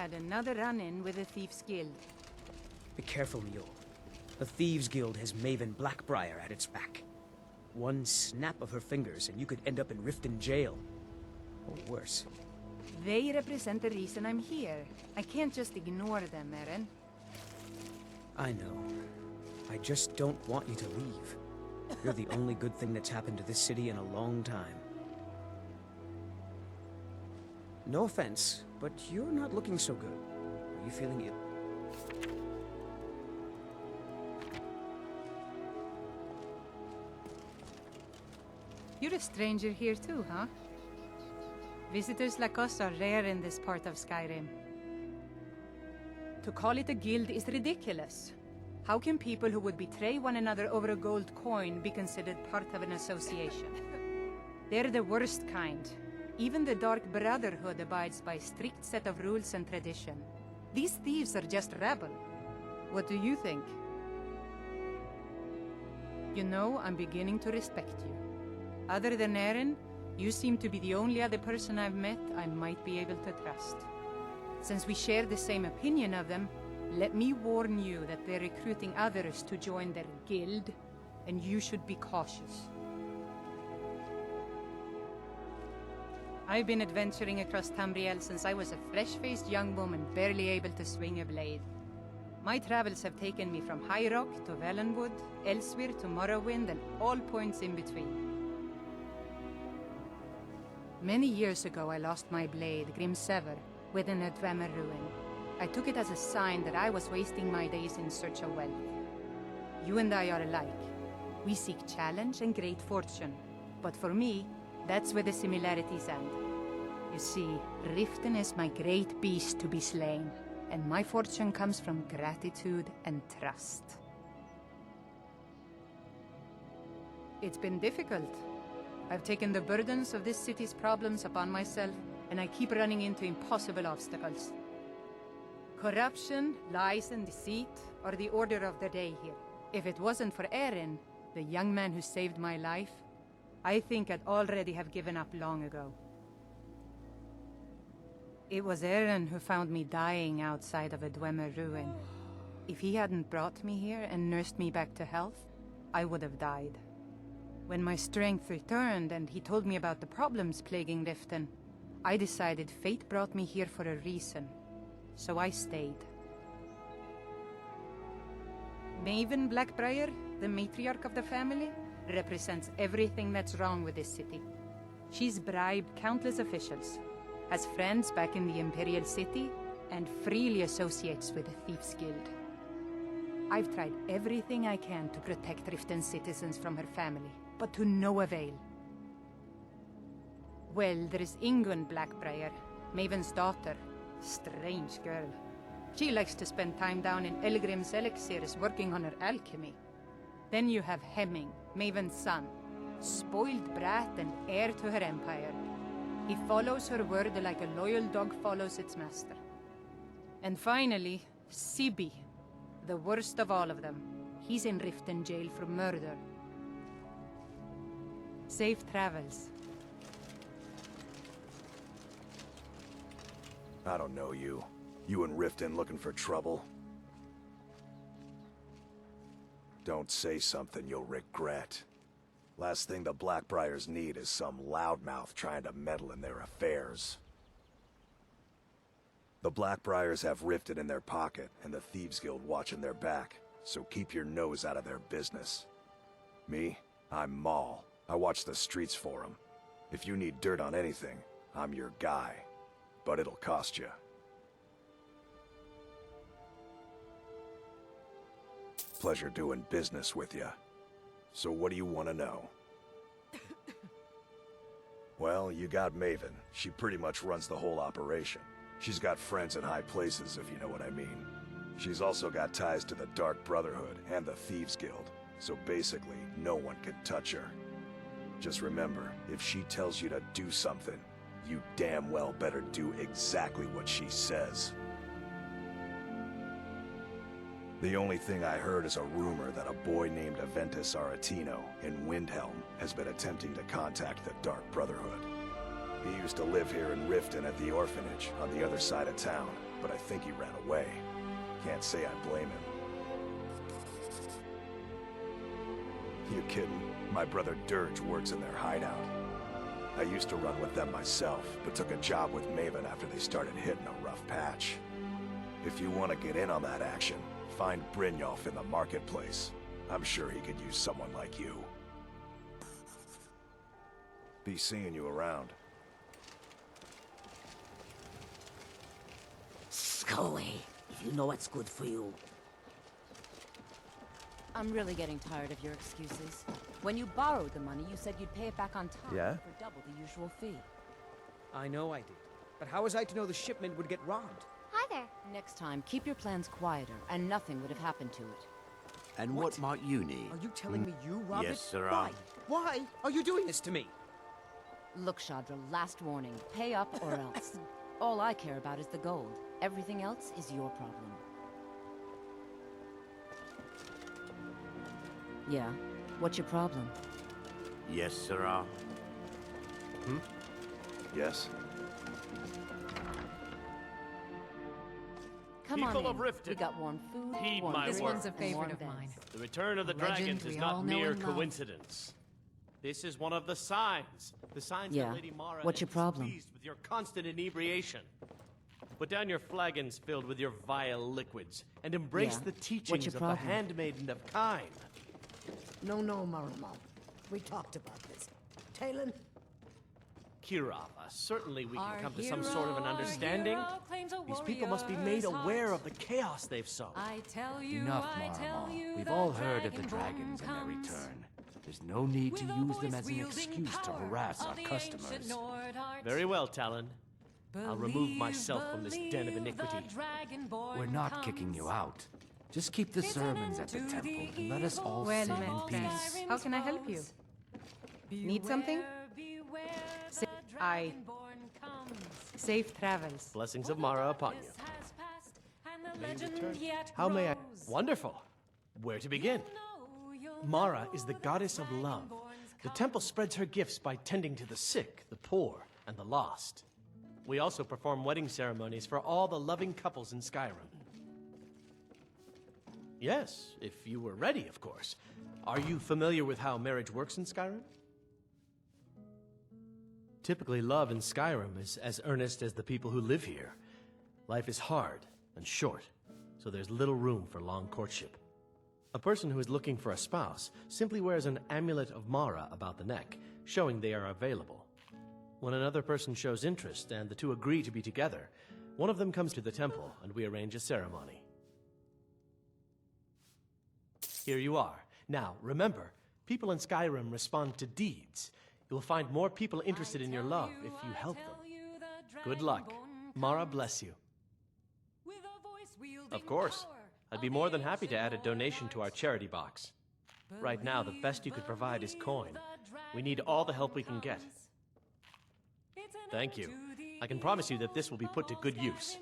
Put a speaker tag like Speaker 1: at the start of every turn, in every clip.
Speaker 1: had another run-in with the Thieves' Guild.
Speaker 2: Be careful, Mule. The Thieves' Guild has Maven Blackbriar at its back. One snap of her fingers and you could end up in Riften jail. Or worse.
Speaker 1: They represent the reason I'm here. I can't just ignore them, Eren.
Speaker 2: I know. I just don't want you to leave. You're the only good thing that's happened to this city in a long time. No offense, but you're not looking so good. Are you feeling ill?
Speaker 1: You're a stranger here too, huh? Visitors like us are rare in this part of Skyrim. To call it a guild is ridiculous. How can people who would betray one another over a gold coin be considered part of an association? They're the worst kind. Even the Dark Brotherhood abides by a strict set of rules and tradition. These thieves are just rabble. What do you think? You know, I'm beginning to respect you. Other than Eren, you seem to be the only other person I've met I might be able to trust. Since we share the same opinion of them, let me warn you that they're recruiting others to join their guild, and you should be cautious. I've been adventuring across Tamriel since I was a fresh-faced young woman barely able to swing a blade. My travels have taken me from High Rock to Valenwood, Elsewhere to Morrowind, and all points in between. Many years ago I lost my blade, Grimsever, within a Dwemer ruin. I took it as a sign that I was wasting my days in search of wealth. You and I are alike. We seek challenge and great fortune. But for me, that's where the similarities end. You see, Riften is my great beast to be slain, and my fortune comes from gratitude and trust. It's been difficult. I've taken the burdens of this city's problems upon myself, and I keep running into impossible obstacles. Corruption, lies and deceit are the order of the day here. If it wasn't for Eren, the young man who saved my life, I think I'd already have given up long ago. It was Eren who found me dying outside of a Dwemer ruin. If he hadn't brought me here and nursed me back to health, I would have died. When my strength returned and he told me about the problems plaguing Riften, I decided fate brought me here for a reason. So I stayed. Maven Blackbriar, the matriarch of the family, represents everything that's wrong with this city. She's bribed countless officials, has friends back in the Imperial City, and freely associates with the Thieves' Guild. I've tried everything I can to protect Riften's citizens from her family, but to no avail. Well, there is Ingun Blackbriar, Maven's daughter. Strange girl. She likes to spend time down in Elgrim's elixirs working on her alchemy. Then you have Hemming, Maven's son. Spoiled brat and heir to her empire. He follows her word like a loyal dog follows its master. And finally, Sibi, the worst of all of them. He's in Riften jail for murder. Safe travels.
Speaker 3: I don't know you. You and Riften looking for trouble? Don't say something you'll regret. Last thing the Blackbriars need is some loudmouth trying to meddle in their affairs. The Blackbriars have Riften in their pocket and the Thieves Guild watching their back, so keep your nose out of their business. Me? I'm Maul. I watch the streets for them. If you need dirt on anything, I'm your guy. But it'll cost you. Pleasure doing business with you. So what do you want to know? Well, you got Maven. She pretty much runs the whole operation. She's got friends in high places, if you know what I mean. She's also got ties to the Dark Brotherhood and the Thieves Guild, so basically, no one can touch her. Just remember, if she tells you to do something, you damn well better do exactly what she says. The only thing I heard is a rumor that a boy named Aventus Aretino in Windhelm has been attempting to contact the Dark Brotherhood. He used to live here in Riften at the orphanage on the other side of town, but I think he ran away. Can't say I blame him. You kidding? My brother Dirge works in their hideout. I used to run with them myself, but took a job with Maven after they started hitting a rough patch. If you want to get in on that action, find Brynjolf in the marketplace. I'm sure he could use someone like you. Be seeing you around.
Speaker 4: Go away, if you know what's good for you.
Speaker 5: I'm really getting tired of your excuses. When you borrowed the money, you said you'd pay it back on time for double the usual fee.
Speaker 2: I know I did. But how was I to know the shipment would get robbed?
Speaker 6: Hi there.
Speaker 5: Next time, keep your plans quieter, and nothing would have happened to it.
Speaker 7: And what might you need?
Speaker 2: Are you telling me you robbed
Speaker 7: Yes,
Speaker 2: it?
Speaker 7: sir.
Speaker 2: Why? Why are you doing this to me?
Speaker 5: Look, Shadra, last warning. Pay up or else. All I care about is the gold. Everything else is your problem. Yeah? What's your problem?
Speaker 7: Yes, sir.
Speaker 3: Yes?
Speaker 5: Come on
Speaker 8: People
Speaker 5: in.
Speaker 8: of Riften,
Speaker 5: We got warm food,
Speaker 8: heed
Speaker 5: warm
Speaker 8: my
Speaker 5: drinks,
Speaker 8: word.
Speaker 1: This one's a
Speaker 5: and
Speaker 1: favorite
Speaker 5: warm
Speaker 1: of
Speaker 5: beds.
Speaker 1: mine.
Speaker 8: The return of the
Speaker 1: A legend
Speaker 8: dragons is
Speaker 1: we all
Speaker 8: not
Speaker 1: know
Speaker 8: mere
Speaker 1: and love.
Speaker 8: coincidence. This is one of the signs. The signs
Speaker 5: Yeah.
Speaker 8: that Lady Mara
Speaker 5: What's your
Speaker 8: is
Speaker 5: problem?
Speaker 8: displeased with your constant inebriation. Put down your flagons filled with your vile liquids and embrace
Speaker 5: Yeah.
Speaker 8: the
Speaker 5: What's
Speaker 8: teachings
Speaker 5: your
Speaker 8: of the
Speaker 5: problem?
Speaker 8: handmaiden of Kine.
Speaker 4: No, Marumal. We talked about this. Talon?
Speaker 8: Kirava, certainly we can
Speaker 1: Our
Speaker 8: come to some sort of an
Speaker 1: hero,
Speaker 8: understanding.
Speaker 1: our hero claims a
Speaker 8: These people must be made
Speaker 1: warrior's
Speaker 8: aware
Speaker 1: heart.
Speaker 8: of the chaos they've sown.
Speaker 1: I tell you,
Speaker 9: Enough,
Speaker 1: I tell
Speaker 9: Marmal.
Speaker 1: you,
Speaker 9: We've
Speaker 1: the
Speaker 9: all heard of the
Speaker 1: dragonborn
Speaker 9: dragons and their
Speaker 1: comes.
Speaker 9: return. There's no need to
Speaker 1: With a
Speaker 9: use them as an
Speaker 1: voice-wielding
Speaker 9: excuse to
Speaker 1: power
Speaker 9: harass
Speaker 1: of
Speaker 9: our
Speaker 1: the
Speaker 9: customers.
Speaker 1: ancient Nord art.
Speaker 8: Very well, Talon. I'll remove
Speaker 1: Believe,
Speaker 8: myself from this den of
Speaker 1: believe the
Speaker 8: iniquity.
Speaker 1: dragonborn
Speaker 9: We're not
Speaker 1: comes.
Speaker 9: kicking you out. Just keep the
Speaker 1: It's an
Speaker 9: sermons
Speaker 1: end
Speaker 9: at the
Speaker 1: to
Speaker 9: temple
Speaker 1: the
Speaker 9: and let us all
Speaker 1: evil
Speaker 9: sing
Speaker 1: son
Speaker 9: in
Speaker 1: of
Speaker 9: peace.
Speaker 1: Skyrim's How can I help you? foes. Need something?
Speaker 6: Beware,
Speaker 1: Sa-
Speaker 6: the
Speaker 1: I-
Speaker 6: dragonborn comes.
Speaker 1: Safe travels.
Speaker 8: Blessings of Mara upon you.
Speaker 6: This has passed, and the
Speaker 8: May you
Speaker 6: legend
Speaker 8: return.
Speaker 6: yet
Speaker 8: How may I?
Speaker 6: grows.
Speaker 8: Wonderful. Where to begin?
Speaker 6: You'll
Speaker 8: Mara
Speaker 6: know
Speaker 8: is the
Speaker 6: the
Speaker 8: goddess of love.
Speaker 6: dragonborns
Speaker 8: The
Speaker 6: come.
Speaker 8: temple spreads her gifts by tending to the sick, the poor, and the lost. We also perform wedding ceremonies for all the loving couples in Skyrim. Yes, if you were ready, of course. Are you familiar with how marriage works in Skyrim? Typically, love in Skyrim is as earnest as the people who live here. Life is hard and short, so there's little room for long courtship. A person who is looking for a spouse simply wears an amulet of Mara about the neck, showing they are available. When another person shows interest and the two agree to be together, one of them comes to the temple and we arrange a ceremony. Here you are. Now, remember, people in Skyrim respond to deeds. You'll find more people interested in your love if you help them. Good luck. Mara bless you. Of course. I'd be more than happy to add a donation to our charity box. Right now, the best you could provide is coin. We need all the help we can get. Thank you. I can promise you that this will be put to good use.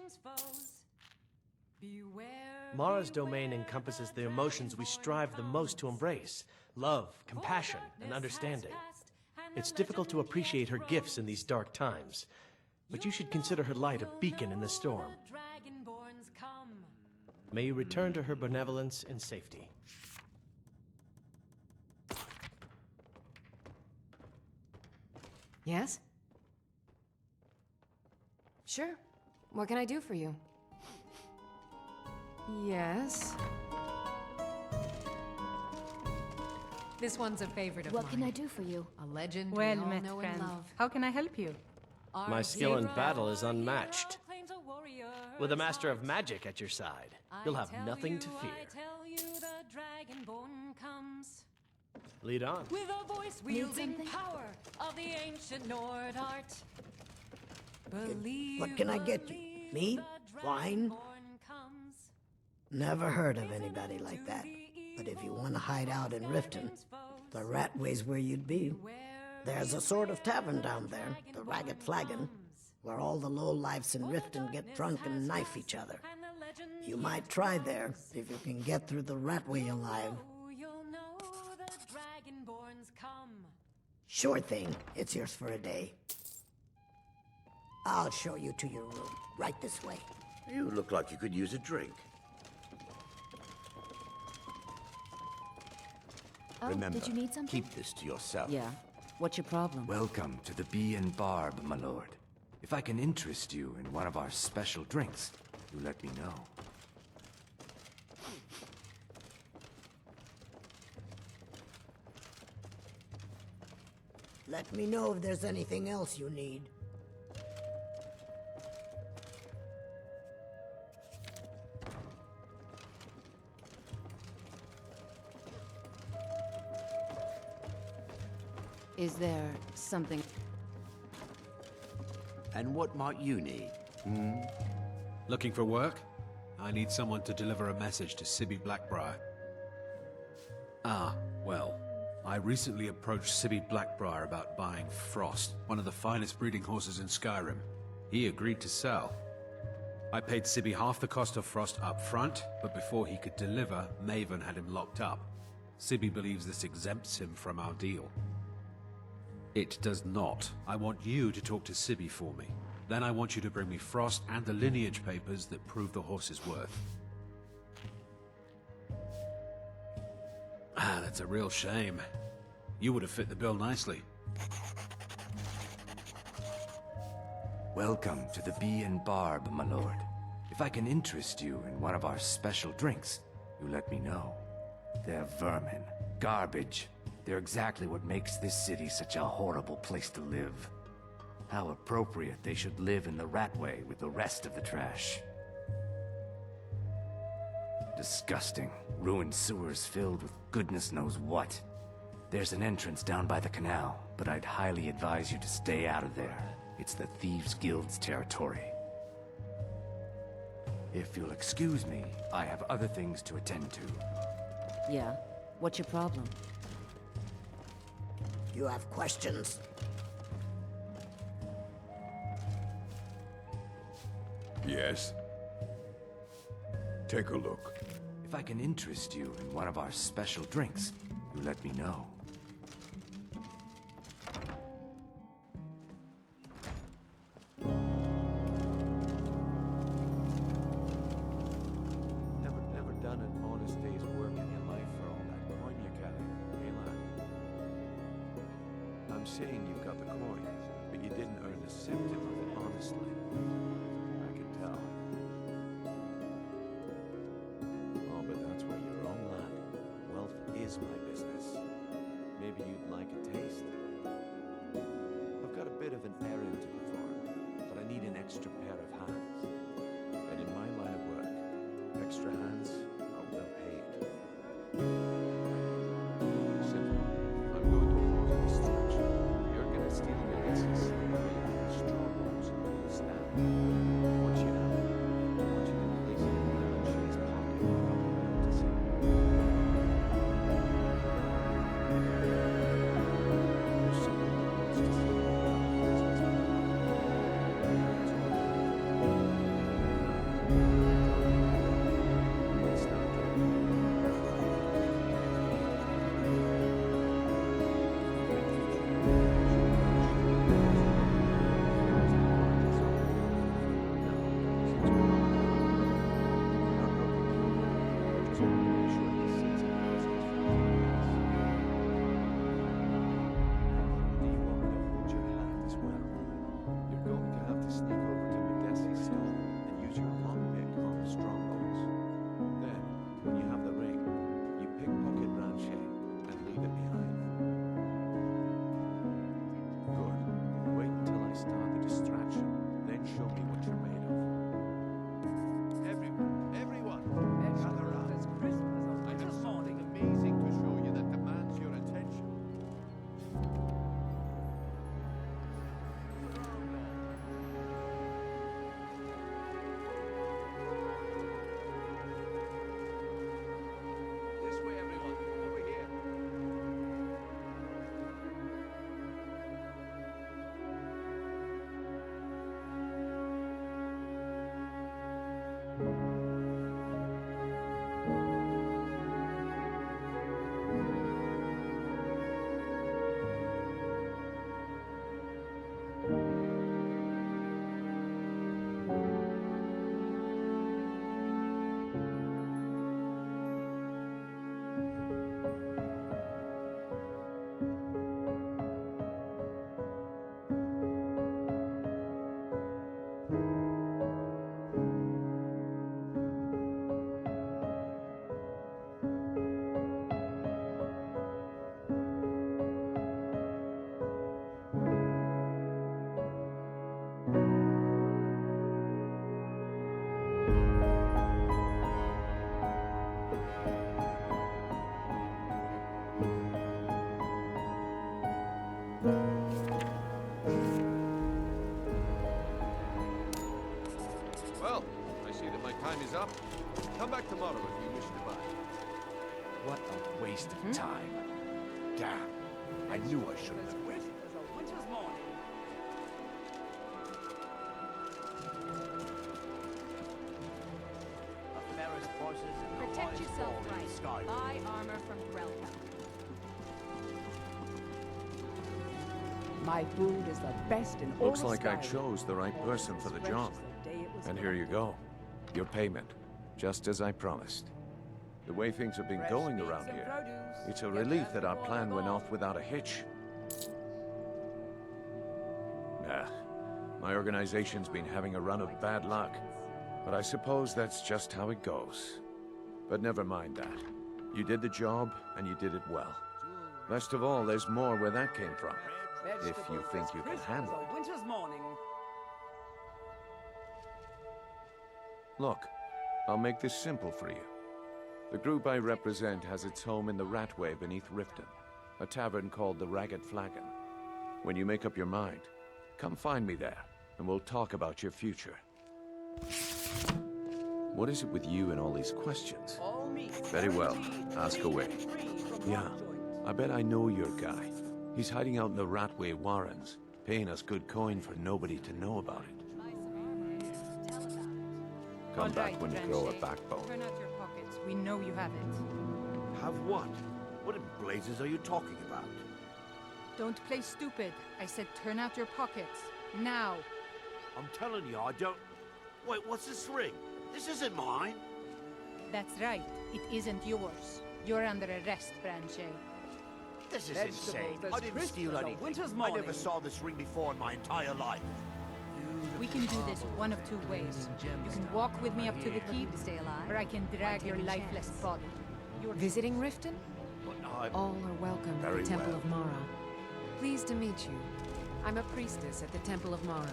Speaker 8: Mara's domain encompasses the emotions we strive the most to embrace: love, compassion, and understanding. It's difficult to appreciate her gifts in these dark times, but you should consider her light a beacon in the storm. May you return to her benevolence in safety.
Speaker 10: Yes? Sure. What can I do for you? Yes.
Speaker 1: This one's a favorite of
Speaker 5: What
Speaker 1: mine.
Speaker 5: can I do for you?
Speaker 1: A legend
Speaker 10: Well
Speaker 1: we all
Speaker 10: met,
Speaker 1: know
Speaker 10: friend.
Speaker 1: and love. How can I help you?
Speaker 8: My skill in battle is unmatched. With a master of magic at your side, you'll have nothing to fear. Lead on.
Speaker 6: With a voice wielding power of the ancient Nord art.
Speaker 4: What can I get you? Meat? Wine? Never heard of anybody like that. But if you want to hide out in Riften, the Ratway's where you'd be. There's a sort of tavern down there, the Ragged Flagon, where all the lowlifes in Riften get drunk and knife each other. You might try there, if you can get through the Ratway alive. Sure thing, it's yours for a day. I'll show you to your room, right this way.
Speaker 7: You look like you could use a drink.
Speaker 10: Oh,
Speaker 7: Remember,
Speaker 10: did you need something?
Speaker 7: keep this to yourself.
Speaker 5: Yeah. What's your problem?
Speaker 9: Welcome to the Bee and Barb, my lord. If I can interest you in one of our special drinks, you let me know.
Speaker 4: Let me know if there's anything else you need.
Speaker 5: Is there something...
Speaker 7: And what might you need?
Speaker 11: Looking for work? I need someone to deliver a message to Sibby Blackbriar. Ah, well, I recently approached Sibby Blackbriar about buying Frost, one of the finest breeding horses in Skyrim. He agreed to sell. I paid Sibby half the cost of Frost up front, but before he could deliver, Maven had him locked up. Sibby believes this exempts him from our deal. It does not. I want you to talk to Sibby for me. Then I want you to bring me Frost and the lineage papers that prove the horse's worth. Ah, that's a real shame. You would have fit the bill nicely.
Speaker 9: Welcome to the Bee and Barb, my lord. If I can interest you in one of our special drinks, you let me know. They're vermin, garbage. They're exactly what makes this city such a horrible place to live. How appropriate they should live in the Ratway with the rest of the trash. Disgusting. Ruined sewers filled with goodness knows what. There's an entrance down by the canal, but I'd highly advise you to stay out of there. It's the Thieves Guild's territory. If you'll excuse me, I have other things to attend to.
Speaker 5: Yeah. What's your problem?
Speaker 4: You have questions?
Speaker 12: Yes. Take a look.
Speaker 9: If I can interest you in one of our special drinks, you let me know.
Speaker 13: Never done an honest day's work in your life for all that coin you carry, eh, lad? I'm saying you've got the coin, but you didn't earn a symptom of it honestly. I can tell. Oh, but that's where you're wrong, lad. Wealth is my business. Maybe you'd like a taste? I've got a bit of an errand to perform, but I need an extra pair of hands. And in my line of work, extra hands are well paid. Simple. I'm going to cause a distraction. You're gonna steal the business. Strongholds. Stand. Once you have it, I want you to place it in the Banshee's pocket for the world to see. There's someone who wants to see the business.
Speaker 12: Well, I see that my time is up. Come back tomorrow if you wish to buy.
Speaker 9: What a waste of time. Damn. I knew I shouldn't have went.
Speaker 6: Protect yourself right. Buy armor from Grelka.
Speaker 14: My food is the best in all
Speaker 13: Looks
Speaker 14: of
Speaker 13: like I
Speaker 14: Skyrim.
Speaker 13: chose the right person for the job. And here you go. Your payment. Just as I promised. The way things have been going around here, it's a relief that our plan went off without a hitch. Nah, my organization's been having a run of bad luck. But I suppose that's just how it goes. But never mind that. You did the job, and you did it well. Best of all, there's more where that came from. If you think you can handle it.
Speaker 14: Winter's morning.
Speaker 13: Look, I'll make this simple for you. The group I represent has its home in the Ratway beneath Riften, a tavern called the Ragged Flagon. When you make up your mind, come find me there, and we'll talk about your future. What is it with you and all these questions? Very well, ask away. Yeah, I bet I know your guy. He's hiding out in the Ratway Warrens, paying us good coin for nobody to know about it. Come back when you grow a backbone.
Speaker 1: Turn out your pockets. We know you have it.
Speaker 7: Have what? What in blazes are you talking about?
Speaker 1: Don't play stupid. I said turn out your pockets. Now.
Speaker 7: I'm telling you, I don't... Wait, what's this ring? This isn't mine.
Speaker 1: That's right. It isn't yours. You're under arrest, Brynjolf.
Speaker 7: This is
Speaker 14: Vegetables
Speaker 7: insane.
Speaker 14: as
Speaker 7: I didn't
Speaker 14: crisp
Speaker 7: steal
Speaker 14: as a
Speaker 7: anything.
Speaker 14: winter's
Speaker 7: I
Speaker 14: morning.
Speaker 7: never saw this ring before in my entire life.
Speaker 1: We can do this one of two ways. You can walk with me up to the keep,
Speaker 10: Stay alive.
Speaker 1: or I can drag your lifeless body.
Speaker 10: Visiting Riften? All are welcome at
Speaker 7: Very
Speaker 10: the Temple
Speaker 7: well.
Speaker 10: of Mara. Pleased to meet you. I'm a priestess at the Temple of Mara.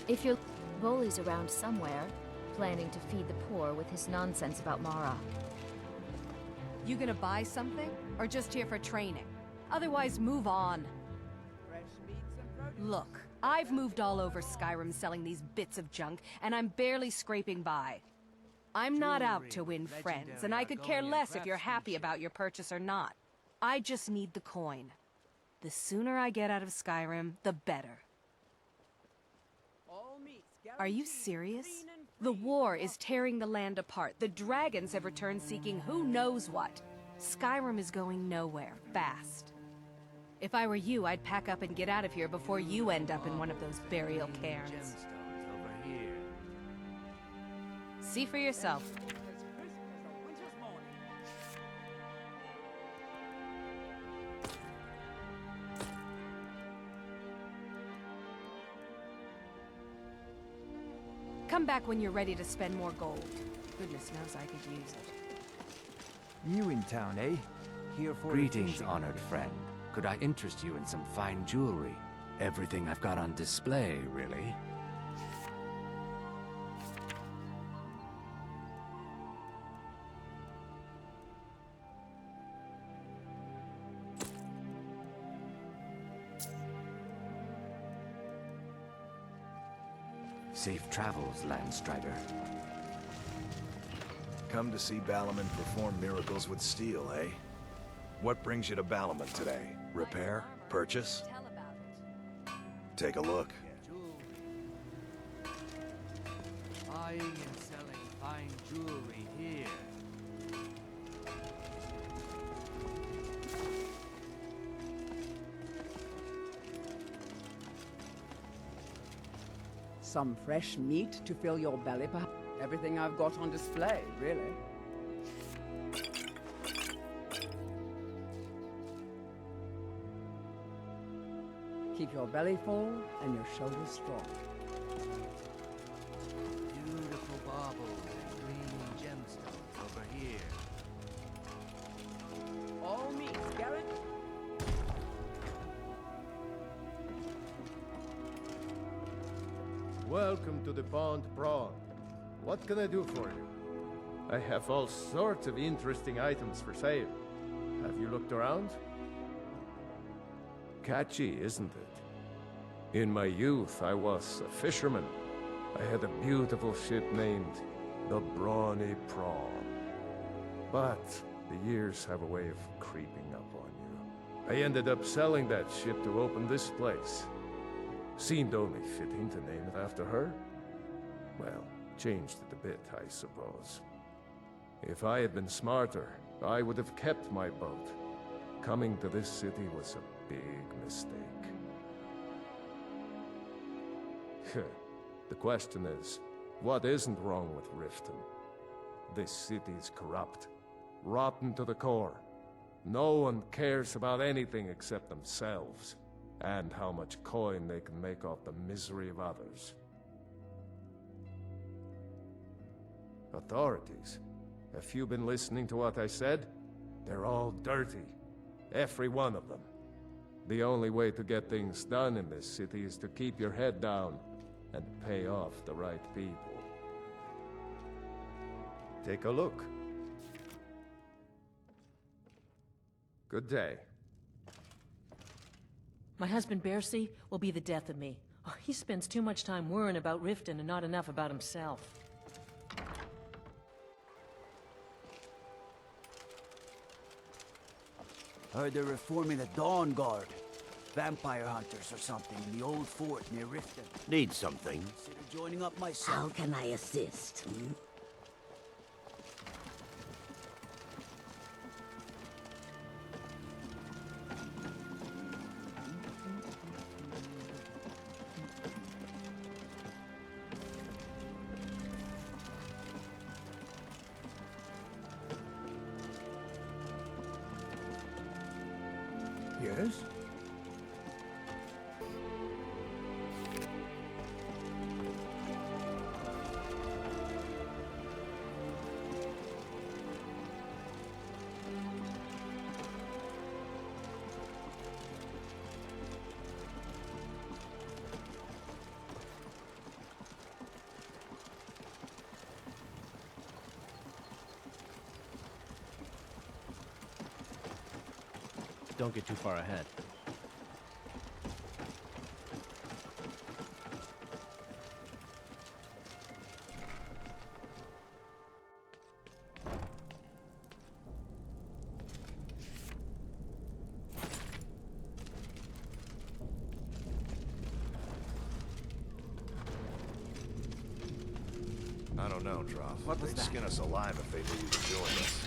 Speaker 15: If your bully's around somewhere, planning to feed the poor with his nonsense about Mara.
Speaker 6: You gonna buy something? Or just here for training? Otherwise, move on. Look, I've moved all over Skyrim selling these bits of junk, and I'm barely scraping by. I'm not out to win friends, and I could care less if you're happy about your purchase or not. I just need the coin. The sooner I get out of Skyrim, the better. Are you serious? The war is tearing the land apart. The dragons have returned seeking who knows what. Skyrim is going nowhere, fast. If I were you, I'd pack up and get out of here before you end up in one of those burial cairns. See for yourself. Come back when you're ready to spend more gold. Goodness knows I could use it.
Speaker 9: New in town, eh? Here for greetings, honored friend. Could I interest you in some fine jewelry? Everything I've got on display, really. Safe travels, Landstrider.
Speaker 3: Come to see Balaman perform miracles with steel, eh? What brings you to Balaman today? Repair? Purchase? Take a look.
Speaker 9: Buying and selling fine jewelry here.
Speaker 14: Some fresh meat to fill your belly, perhaps? Everything I've got on display, really. Keep your belly full and your shoulders strong.
Speaker 9: Beautiful baubles and gleaming gemstones over here.
Speaker 14: All meat, Garrett.
Speaker 8: Welcome to the Pond Prawn. What can I do for you? I have all sorts of interesting items for sale.
Speaker 9: Have you looked around? Catchy, isn't it? In my youth, I was a fisherman. I had a beautiful ship named the Brawny Prawn. But the years have a way of creeping up on you. I ended up selling that ship to open this place. Seemed only fitting to name it after her. Well, changed it a bit, I suppose. If I had been smarter, I would have kept my boat. Coming to this city was a big mistake. The question is, what isn't wrong with Riften? This city is corrupt, rotten to the core. No one cares about anything except themselves, and how much coin they can make off the misery of others. Authorities, have you been listening to what I said? They're all dirty. Every one of them. The only way to get things done in this city is to keep your head down and pay off the right people. Take a look. Good day.
Speaker 16: My husband Bercy will be the death of me. Oh, he spends too much time worrying about Riften and not enough about himself.
Speaker 17: Heard they're reforming the Dawn Guard. Vampire hunters or something in the old fort near Riften.
Speaker 7: Need something?
Speaker 17: Consider joining up myself.
Speaker 4: How can I assist?
Speaker 17: Yes?
Speaker 8: Don't get too far ahead.
Speaker 3: I don't know, Droff.
Speaker 17: What was
Speaker 3: They'd
Speaker 17: that?
Speaker 3: skin us alive if they knew you were doing this.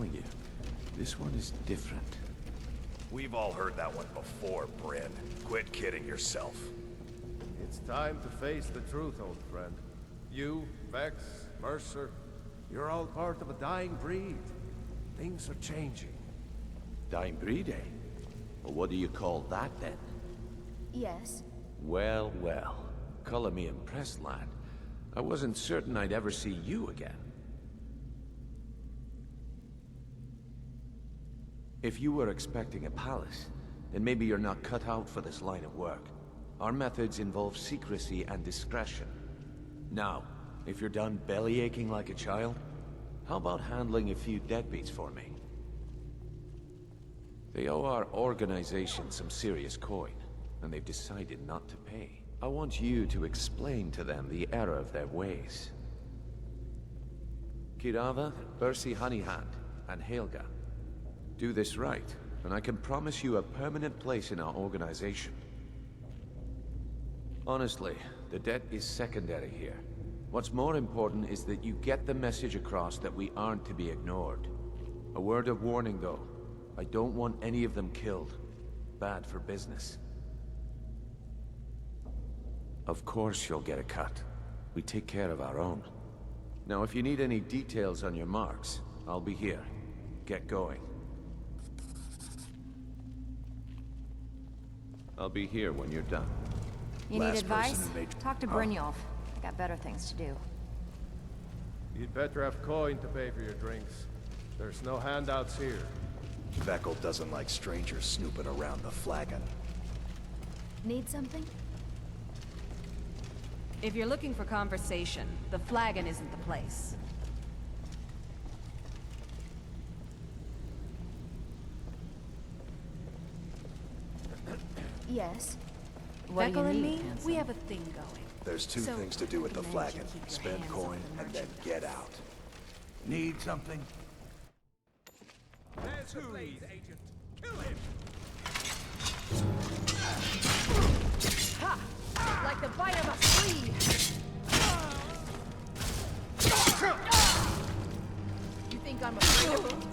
Speaker 13: telling you, this one is different.
Speaker 3: We've all heard that one before, Bryn. Quit kidding yourself.
Speaker 12: It's time to face the truth, old friend. You, Vex, Mercer, you're all part of a dying breed. Things are changing.
Speaker 13: Dying breed, eh? Well, what do you call that, then?
Speaker 15: Yes.
Speaker 13: Well, well. Color me impressed, lad. I wasn't certain I'd ever see you again. If you were expecting a palace, then maybe you're not cut out for this line of work. Our methods involve secrecy and discretion. Now, if you're done bellyaching like a child, how about handling a few deadbeats for me? They owe our organization some serious coin, and they've decided not to pay. I want you to explain to them the error of their ways. Kirava, Bersi Honeyhand, and Helga. Do this right, and I can promise you a permanent place in our organization. Honestly, the debt is secondary here. What's more important is that you get the message across that we aren't to be ignored. A word of warning, though. I don't want any of them killed. Bad for business. Of course you'll get a cut. We take care of our own. Now, if you need any details on your marks, I'll be here. Get going. I'll be here when you're done.
Speaker 18: You need advice? Talk to Brynjolf. I got better things to do.
Speaker 12: You'd better have coin to pay for your drinks. There's no handouts here.
Speaker 3: Vekel doesn't like strangers snooping around the flagon.
Speaker 15: Need something?
Speaker 6: If you're looking for conversation, the flagon isn't the place.
Speaker 15: Yes.
Speaker 18: What do you
Speaker 6: Vekel and
Speaker 18: need,
Speaker 6: me,
Speaker 18: handsome?
Speaker 6: we have a thing going.
Speaker 3: There's two things to do with the flagon. Spend coin and then get out.
Speaker 17: Need something?
Speaker 7: There's the blaze, agent. Kill him!
Speaker 6: Ha! Like the bite of a flea! You think I'm a fool?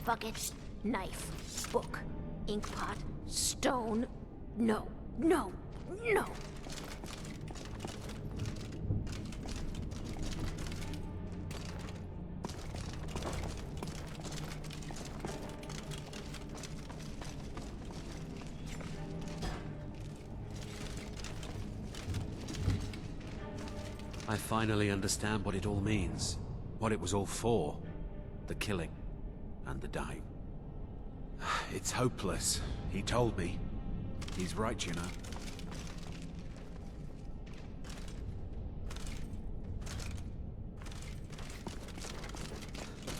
Speaker 15: Bucket, knife, book, inkpot, stone. No, no, no!
Speaker 11: I finally understand what it all means. What it was all for. The killing. And the dying. It's hopeless. He told me. He's right, you know.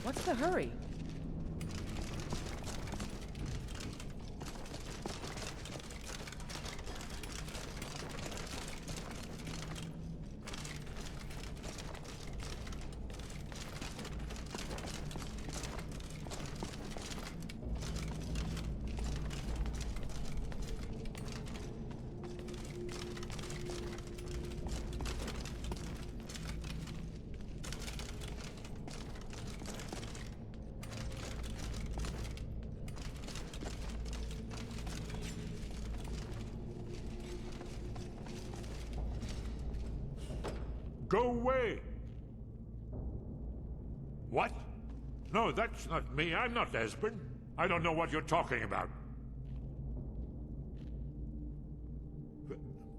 Speaker 6: What's the hurry?
Speaker 19: Go away! What? No, that's not me. I'm not Esbern. I don't know what you're talking about.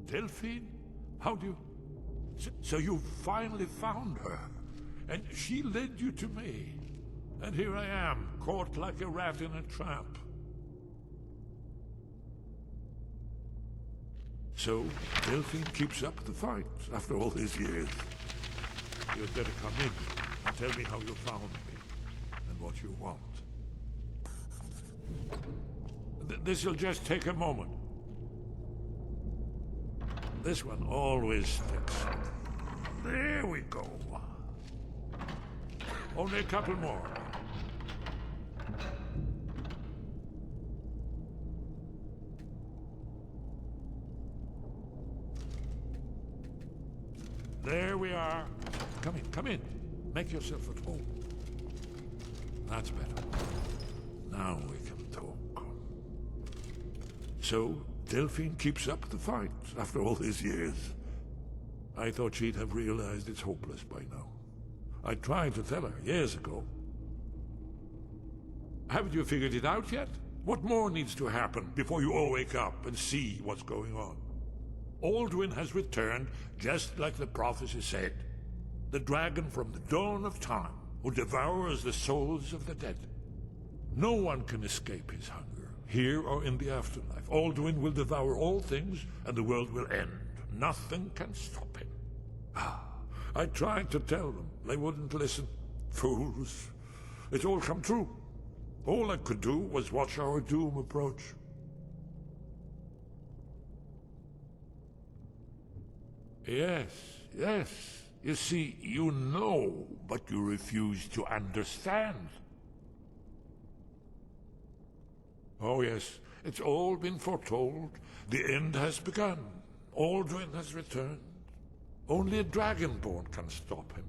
Speaker 19: Delphine? How do you... So you finally found her, and she led you to me. And here I am, caught like a rat in a trap. So, Delphine keeps up the fight after all these years. You'd better come in and tell me how you found me, and what you want. This'll just take a moment. This one always sticks. There we go. Only a couple more. There we are. Come in, come in. Make yourself at home. That's better. Now we can talk. So, Delphine keeps up the fight after all these years. I thought she'd have realized it's hopeless by now. I tried to tell her years ago. Haven't you figured it out yet? What more needs to happen before you all wake up and see what's going on? Alduin has returned, just like the prophecy said. The dragon from the dawn of time, who devours the souls of the dead. No one can escape his hunger, here or in the afterlife. Alduin will devour all things, and the world will end. Nothing can stop him. I tried to tell them. They wouldn't listen. Fools. It's all come true. All I could do was watch our doom approach. Yes, yes. You see, you know, but you refuse to understand. Oh yes, it's all been foretold. The end has begun. Alduin has returned. Only a Dragonborn can stop him.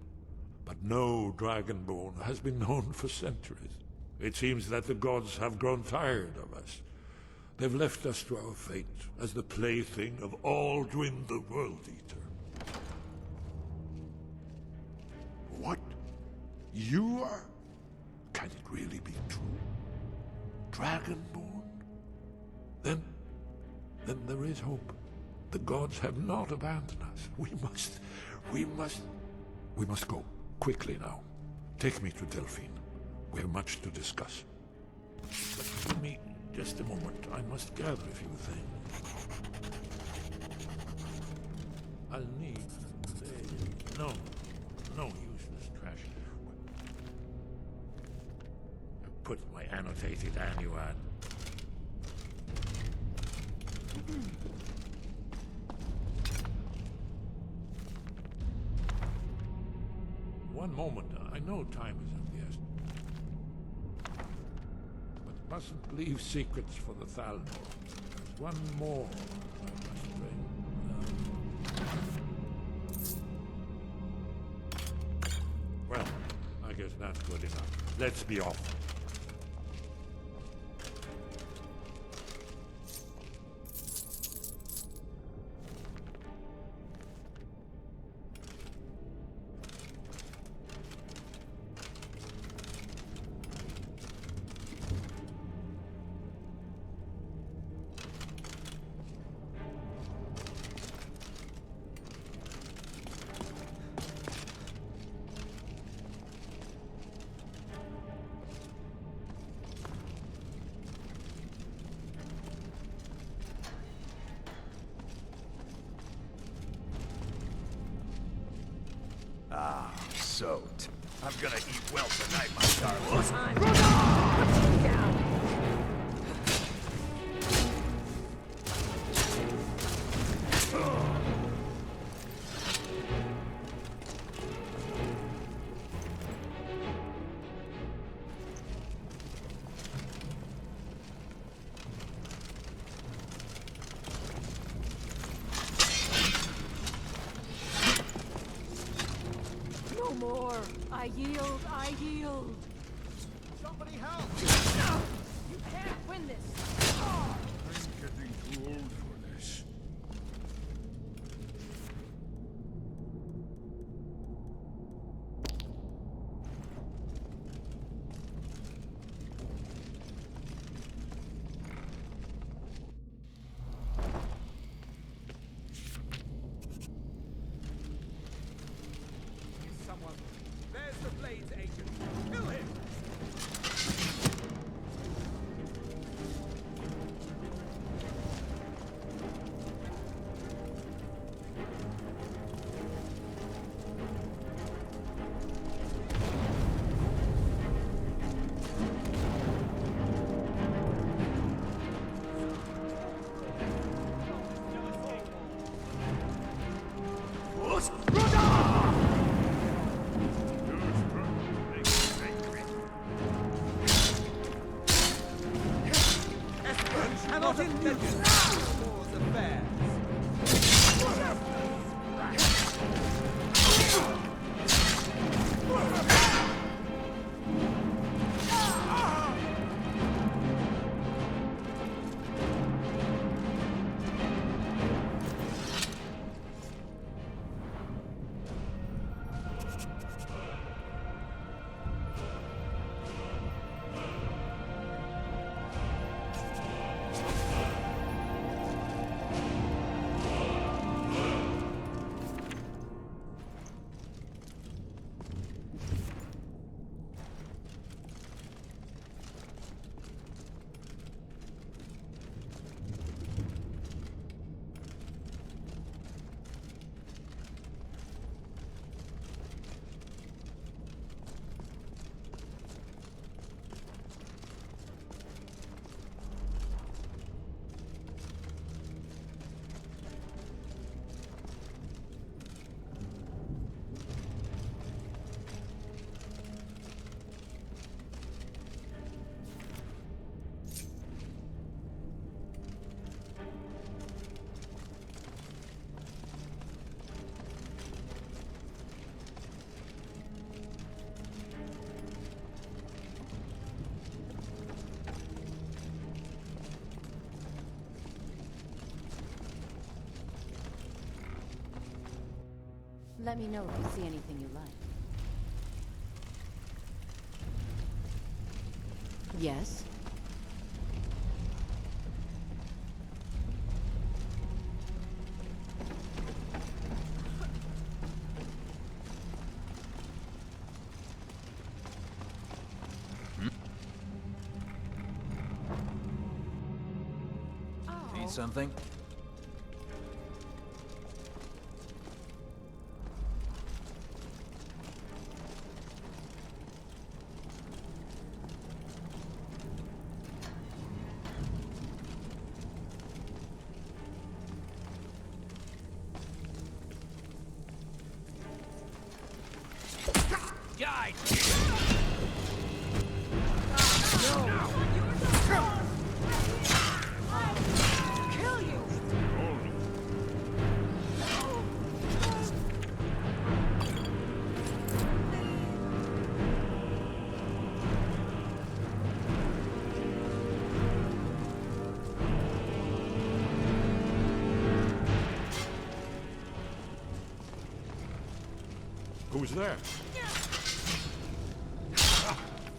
Speaker 19: But no Dragonborn has been known for centuries. It seems that the gods have grown tired of us. They've left us to our fate as the plaything of Alduin the World Eater. What? You are? Can it really be true? Dragonborn? Then there is hope. The gods have not abandoned us. We must go. Quickly now. Take me to Delphine. We have much to discuss. But give me just a moment. I must gather a few things. I'll need... No useless trash. Put my annotated annuad. One moment. I know time is of the essence. But mustn't leave secrets for the Thalmor. There's one more I must bring. Well, I guess that's good enough. Let's be off.
Speaker 3: I'm gonna eat well tonight, my darling.
Speaker 6: No more. I yield. I yield.
Speaker 12: Somebody help!
Speaker 6: You can't win this.
Speaker 19: I'm getting too old for this.
Speaker 2: Master Blade's agent! Kill him!
Speaker 5: Let me know if you see anything you like. Yes?
Speaker 20: Need something?
Speaker 19: Who's there?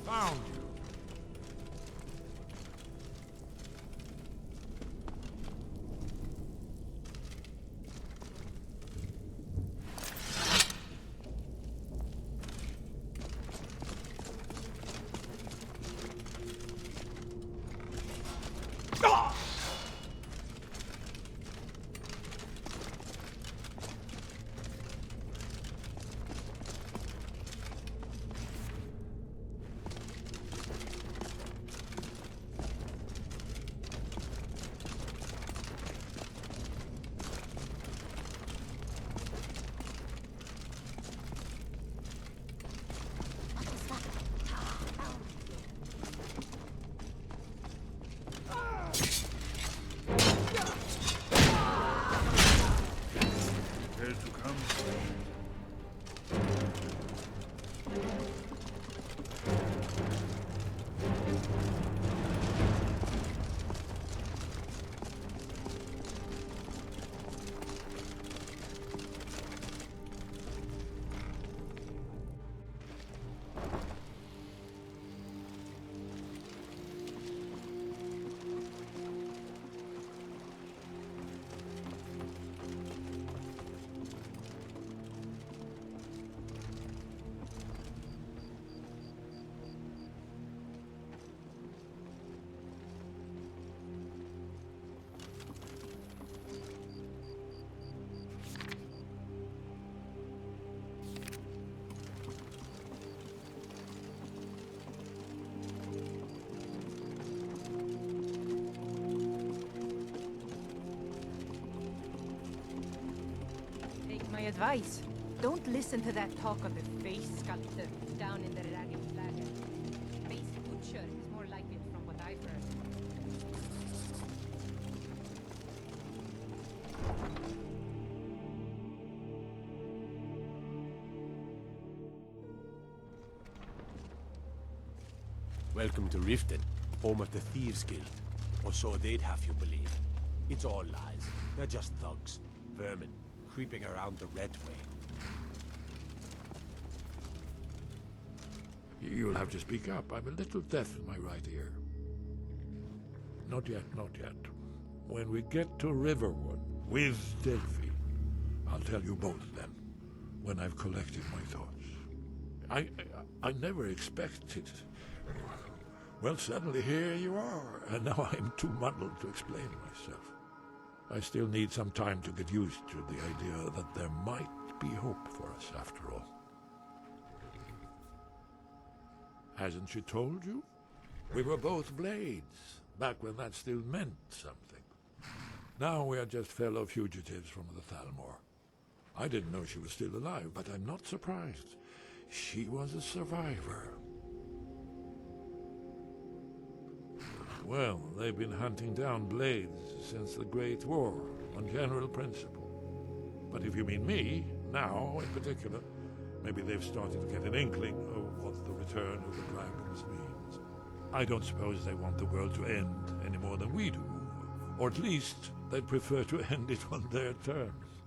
Speaker 19: Found you.
Speaker 1: Weiss, don't listen to that talk of the face sculptor down in the Ragged Flagon. Face butcher is more like it from what I've heard.
Speaker 20: Welcome to Riften, home of the Thieves Guild. Or so they'd have you believe. It's all lies. They're just thugs. Vermin. Creeping around the Ratway.
Speaker 19: You'll have to speak up. I'm a little deaf in my right ear. Not yet, not yet. When we get to Riverwood with Delphine, I'll tell you both then, when I've collected my thoughts. I never expected. Well, suddenly here you are, and now I'm too muddled to explain myself. I still need some time to get used to the idea that there might be hope for us after all. Hasn't she told you? We were both blades, back when that still meant something. Now we are just fellow fugitives from the Thalmor. I didn't know she was still alive, but I'm not surprised. She was a survivor. Well, they've been hunting down blades since the Great War, on general principle. But if you mean me, now in particular, maybe they've started to get an inkling of what the return of the dragons means. I don't suppose they want the world to end any more than we do. Or at least they'd prefer to end it on their terms.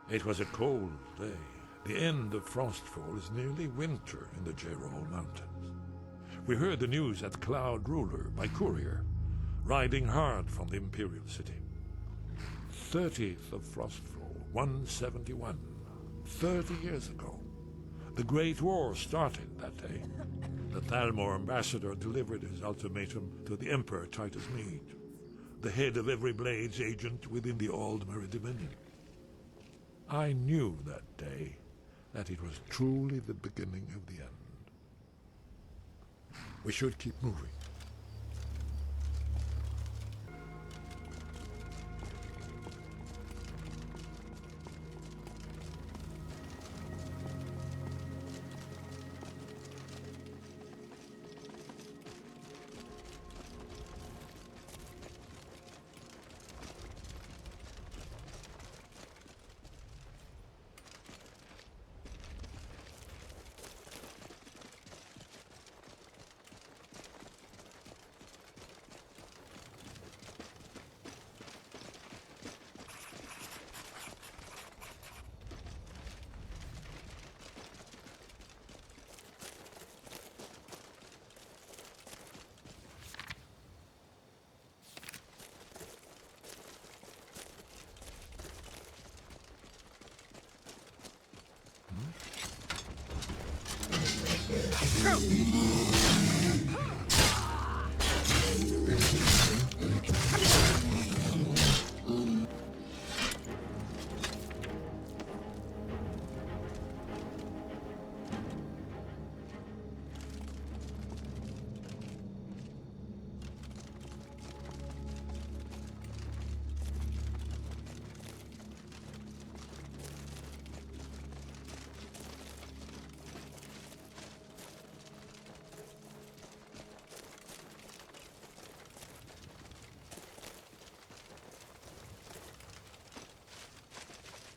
Speaker 19: It was a cold day. The end of Frostfall is nearly winter in the Jerall Mountains. We heard the news at Cloud Ruler by courier, riding hard from the Imperial City. 30th of Frostfall, 171. 30 years ago. The Great War started that day. The Thalmor ambassador delivered his ultimatum to the Emperor Titus Mede, the head of every Blades agent within the Aldmeri Dominion. I knew that day that it was truly the beginning of the end. We should keep moving.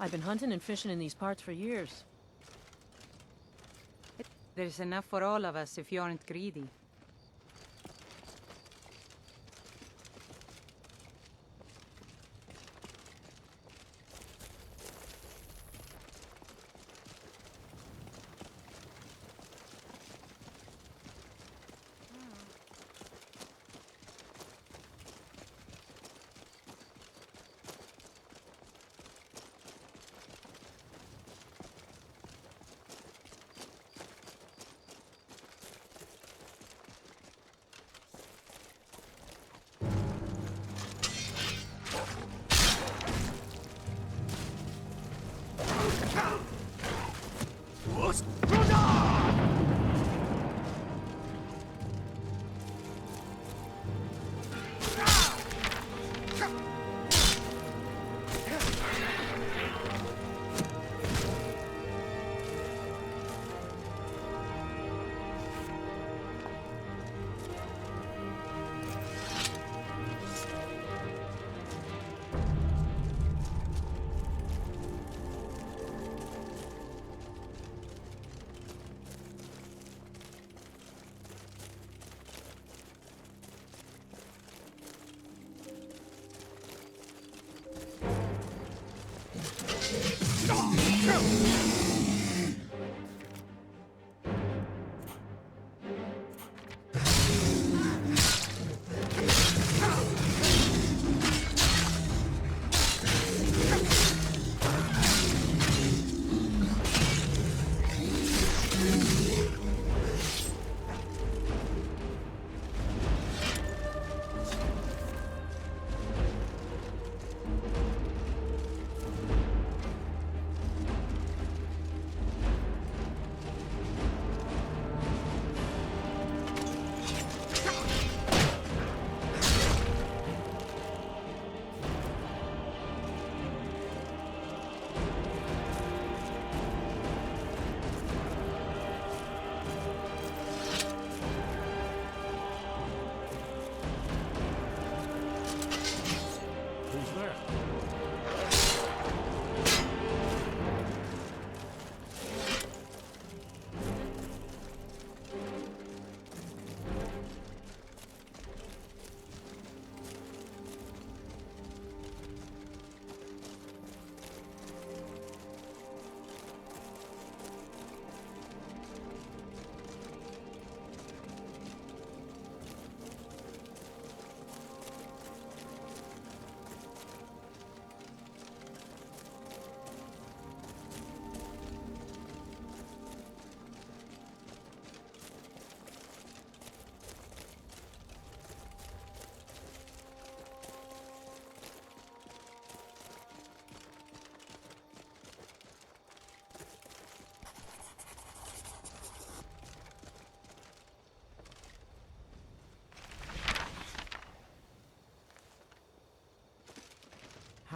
Speaker 16: I've been hunting and fishing in these parts for years.
Speaker 1: There's enough for all of us if you aren't greedy.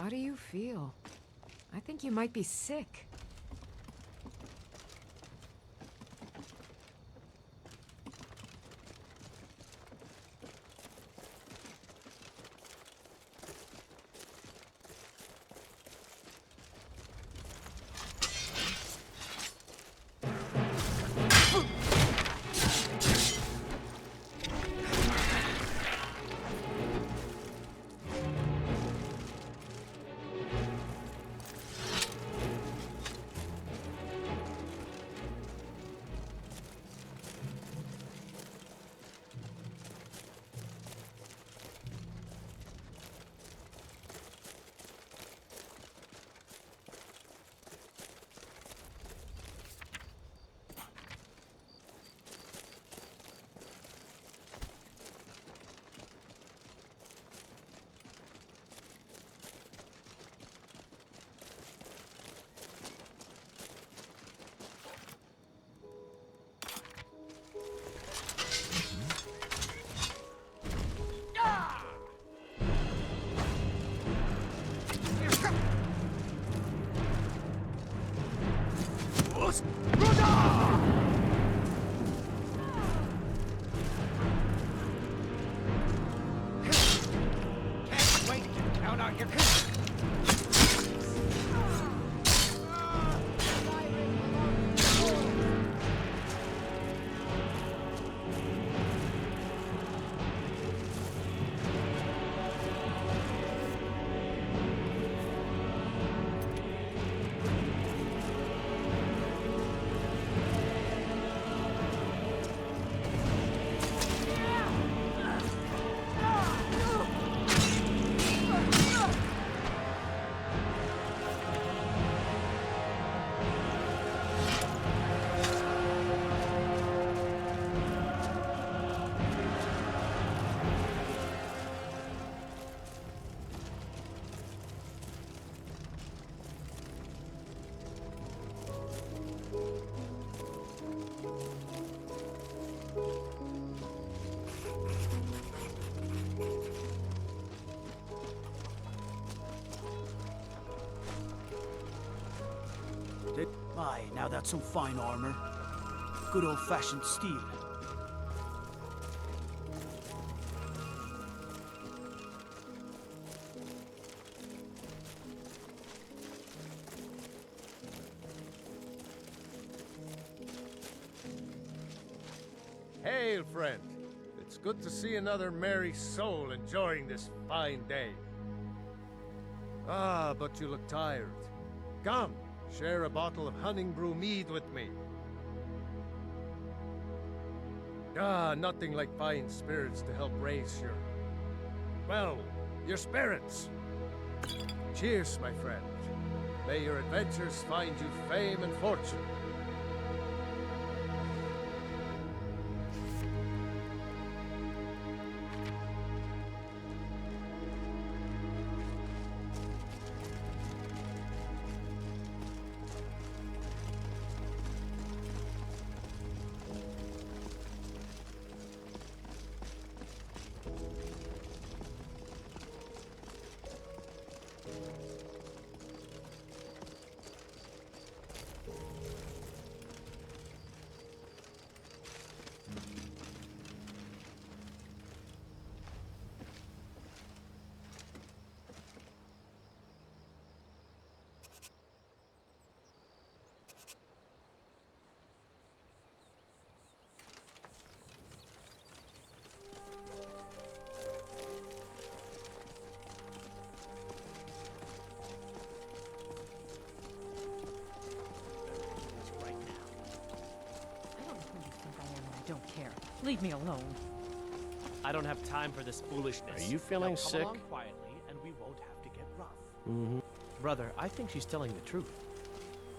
Speaker 10: How do you feel? I think you might be sick.
Speaker 17: Aye, now that's some fine armor. Good old-fashioned steel.
Speaker 12: Hail, friend. It's good to see another merry soul enjoying this fine day. Ah, but you look tired. Come, share a bottle of Honningbrew mead with me. Ah, nothing like fine spirits to help raise your spirits. Cheers, my friend. May your adventures find you fame and fortune.
Speaker 16: Leave me alone.
Speaker 8: I don't have time for this foolishness.
Speaker 20: Are you feeling
Speaker 8: Now,
Speaker 20: sick?
Speaker 8: Come along quietly, and we won't have to get rough. Mm-hmm. Brother, I think she's telling the truth.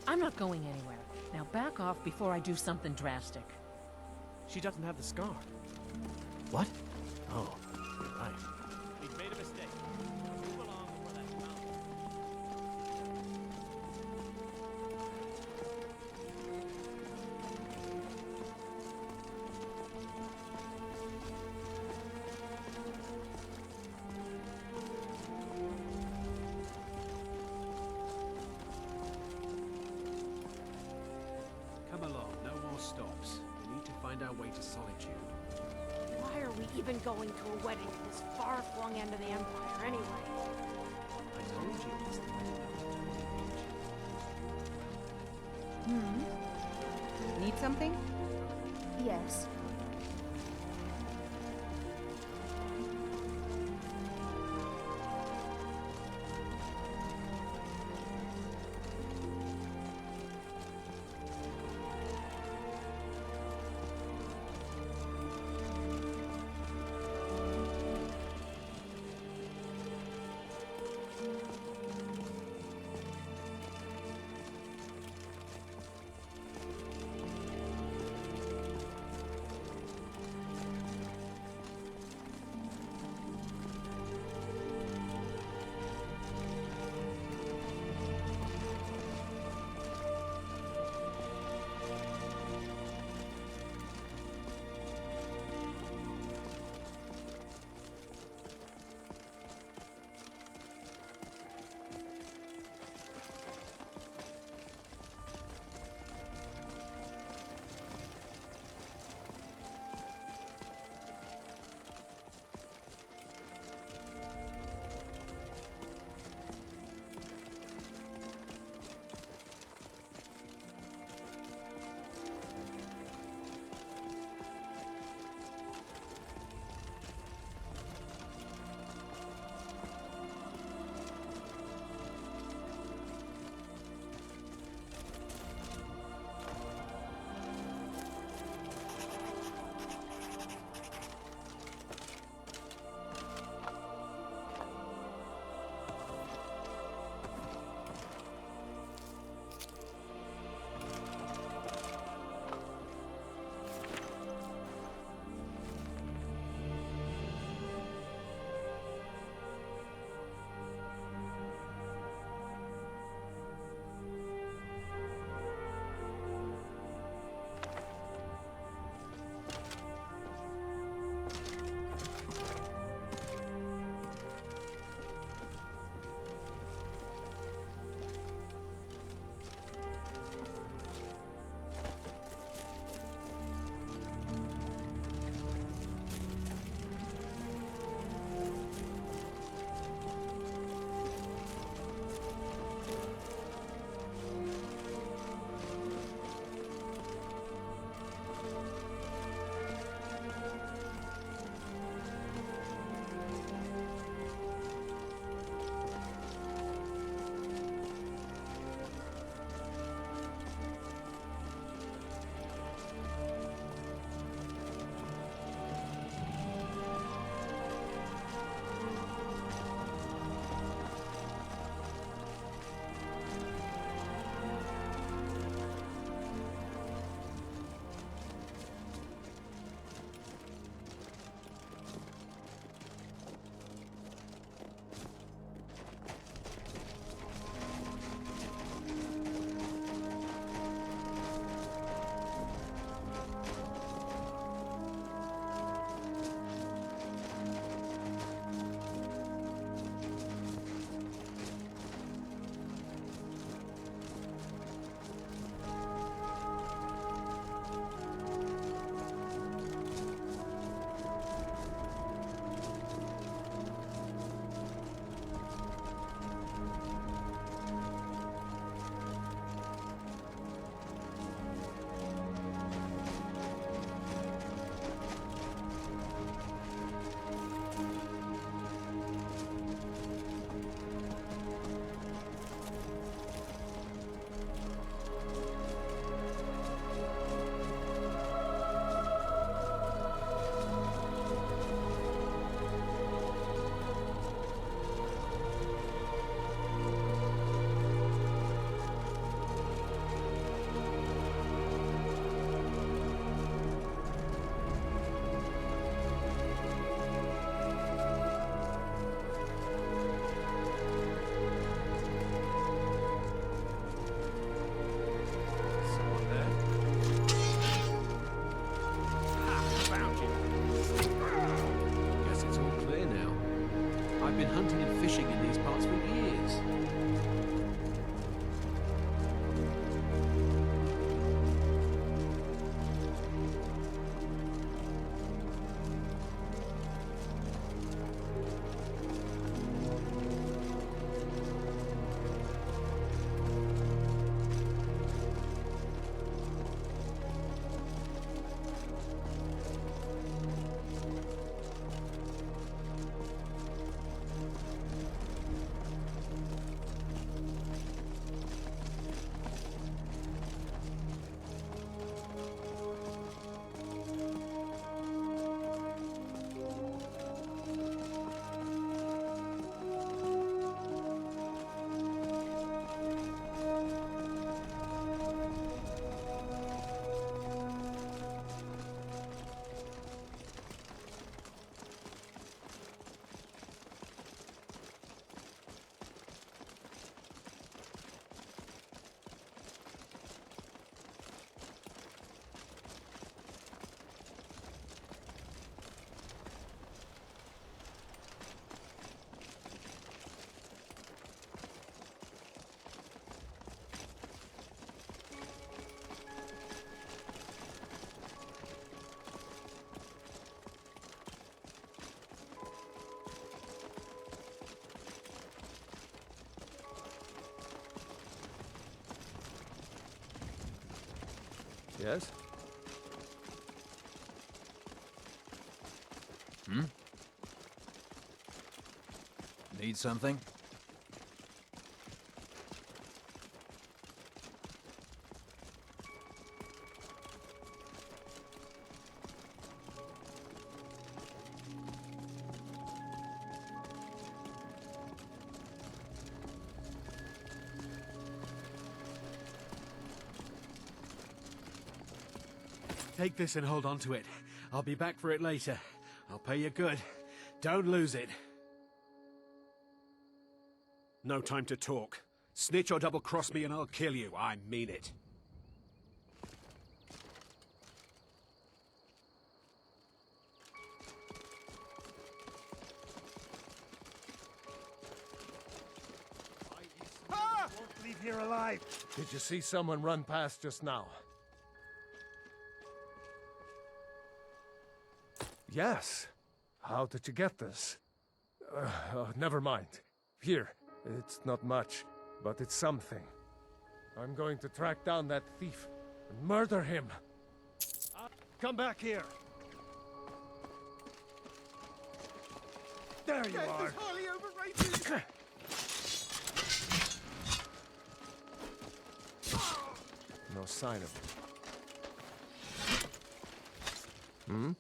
Speaker 16: I'm not going anywhere. Now back off before I do something drastic.
Speaker 8: She doesn't have the scar. What? Oh, you're right. We've made a mistake. Move along before that mountain.
Speaker 20: way to solitude.
Speaker 21: Why are we even going to a wedding at this far-flung end of the Empire, anyway?
Speaker 20: I told you it was the wedding
Speaker 1: Need something?
Speaker 15: Yes.
Speaker 12: Yes?
Speaker 14: Hmm? Need something?
Speaker 11: Take this and hold on to it. I'll be back for it later. I'll pay you good. Don't lose it. No time to talk. Snitch or double-cross me and I'll kill you. I mean it.
Speaker 12: Won't leave here alive. Did you see someone run past just now? Yes. How did you get this? Never mind. Here. It's not much, but it's something. I'm going to track down that thief and murder him. Come back here. There you are.
Speaker 7: Highly overrated.
Speaker 12: No sign of it. Hmm?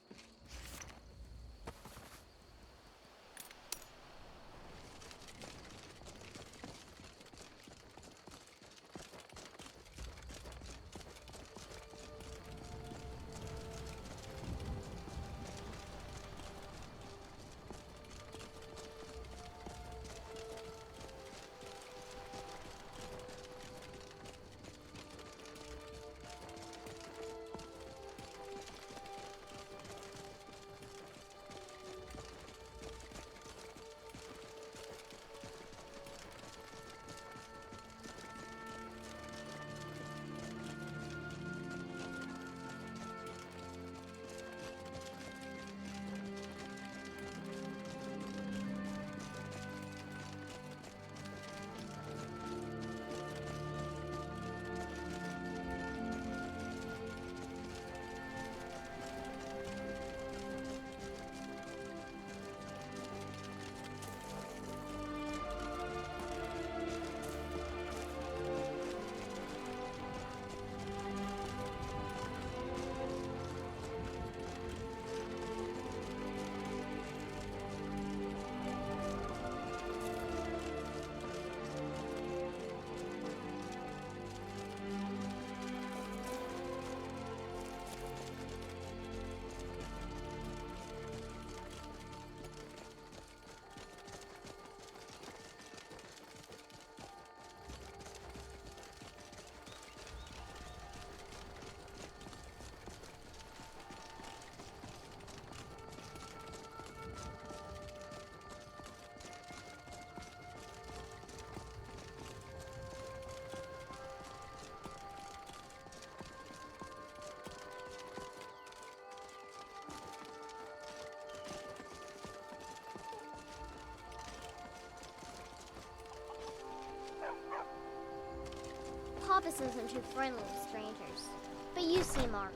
Speaker 22: Papas isn't too friendly with strangers, but you seem all...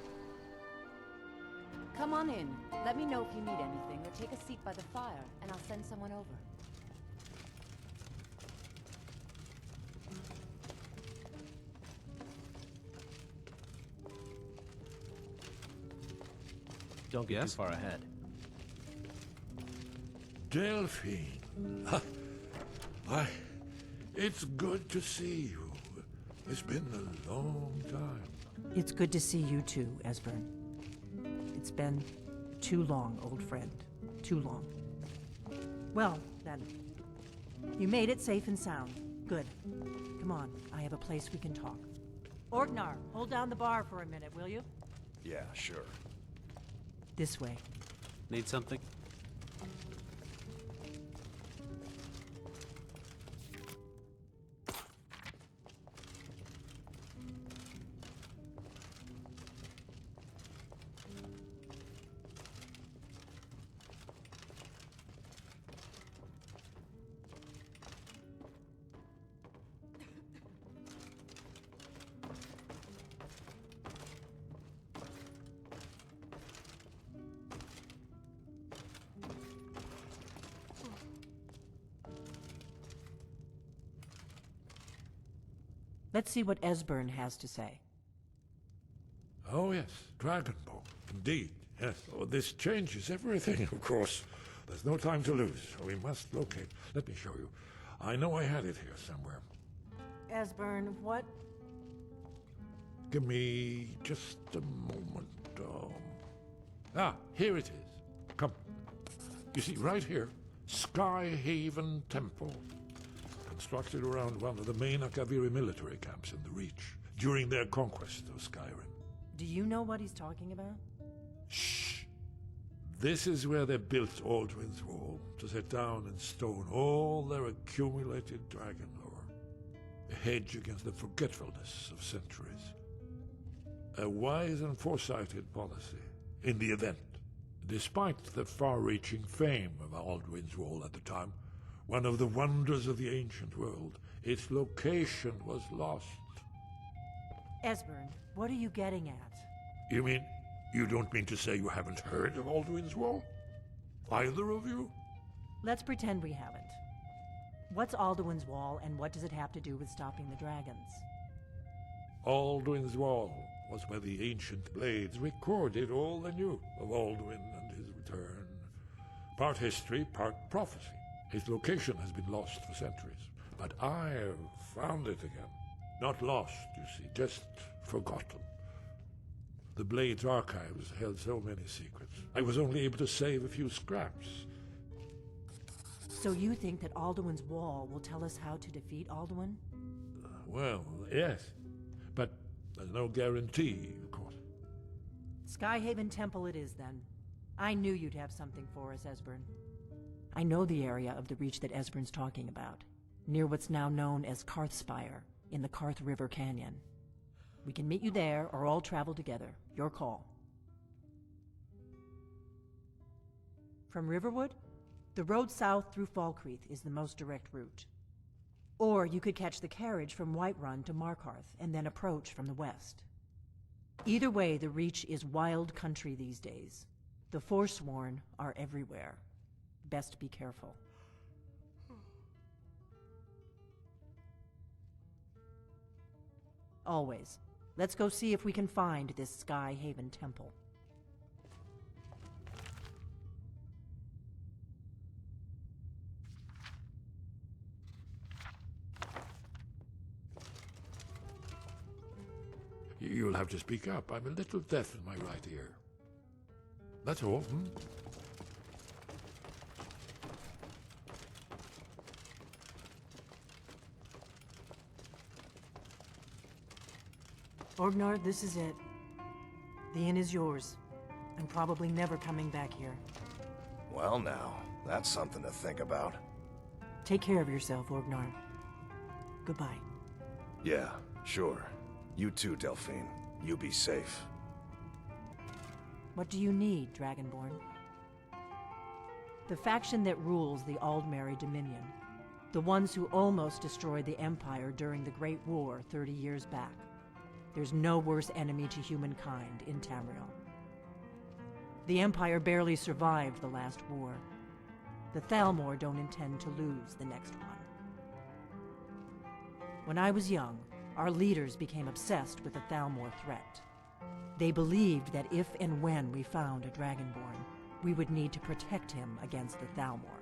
Speaker 5: Come on in. Let me know if you need anything, or take a seat by the fire, and I'll send someone over.
Speaker 8: Don't get too far ahead.
Speaker 19: Delphine. Why, it's good to see you. It's been a long time.
Speaker 23: It's good to see you too, Esbern. It's been too long, old friend. Too long. Well, then. You made it safe and sound. Good. Come on, I have a place we can talk. Orgnar, hold down the bar for a minute, will you?
Speaker 3: Yeah, sure.
Speaker 23: This way.
Speaker 11: Need something?
Speaker 23: Let's see what Esbern has to say.
Speaker 19: Oh yes, Dragonborn. Indeed, yes. Oh, this changes everything, of course. There's no time to lose. We must locate. Let me show you. I know I had it here somewhere.
Speaker 23: Esbern, what?
Speaker 19: Give me just a moment. Here it is. Come. You see, right here, Skyhaven Temple. Constructed around one of the main Akaviri military camps in the Reach during their conquest of Skyrim.
Speaker 23: Do you know what he's talking about?
Speaker 19: Shh! This is where they built Aldwin's Wall, to set down in stone all their accumulated dragon lore. A hedge against the forgetfulness of centuries. A wise and foresighted policy, in the event. Despite the far-reaching fame of Aldwin's Wall at the time, one of the wonders of the ancient world, its location was lost.
Speaker 23: Esbern, what are you getting at?
Speaker 19: You mean, you don't mean to say you haven't heard of Aldwin's Wall? Either of you?
Speaker 23: Let's pretend we haven't. What's Alduin's Wall, and what does it have to do with stopping the dragons?
Speaker 19: Aldwin's Wall was where the ancient blades recorded all they knew of Aldwin and his return. Part history, part prophecy. His location has been lost for centuries, but I've found it again. Not lost, you see, just forgotten. The Blade's archives held so many secrets. I was only able to save a few scraps.
Speaker 23: So you think that Alduin's Wall will tell us how to defeat Alduin?
Speaker 19: Well, yes, but there's no guarantee, of course.
Speaker 23: Skyhaven Temple it is, then. I knew you'd have something for us, Esbern. I know the area of the Reach that Esbern's talking about, near what's now known as Karthspire, in the Karth River Canyon. We can meet you there, or all travel together. Your call. From Riverwood, the road south through Falkreath is the most direct route. Or you could catch the carriage from Whiterun to Markarth, and then approach from the west. Either way, the Reach is wild country these days. The Forsworn are everywhere. Best be careful. Always. Let's go see if we can find this Skyhaven Temple.
Speaker 19: You'll have to speak up. I'm a little deaf in my right ear. That's all,
Speaker 23: Orgnar, this is it. The inn is yours. I'm probably never coming back here.
Speaker 3: Well now, that's something to think about.
Speaker 23: Take care of yourself, Orgnar. Goodbye.
Speaker 3: Yeah, sure. You too, Delphine. You be safe.
Speaker 23: What do you need, Dragonborn? The faction that rules the Aldmeri Dominion. The ones who almost destroyed the Empire during the Great War 30 years back. There's no worse enemy to humankind in Tamriel. The Empire barely survived the last war. The Thalmor don't intend to lose the next one. When I was young, our leaders became obsessed with the Thalmor threat. They believed that if and when we found a Dragonborn, we would need to protect him against the Thalmor.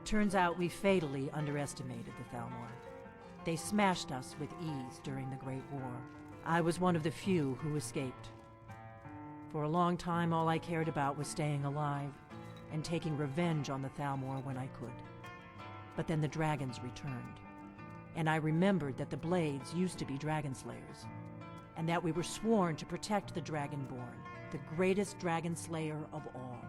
Speaker 23: Turns out we fatally underestimated the Thalmor. They smashed us with ease during the Great War. I was one of the few who escaped. For a long time, all I cared about was staying alive and taking revenge on the Thalmor when I could. But then the dragons returned, and I remembered that the Blades used to be dragon slayers, and that we were sworn to protect the Dragonborn, the greatest dragon slayer of all.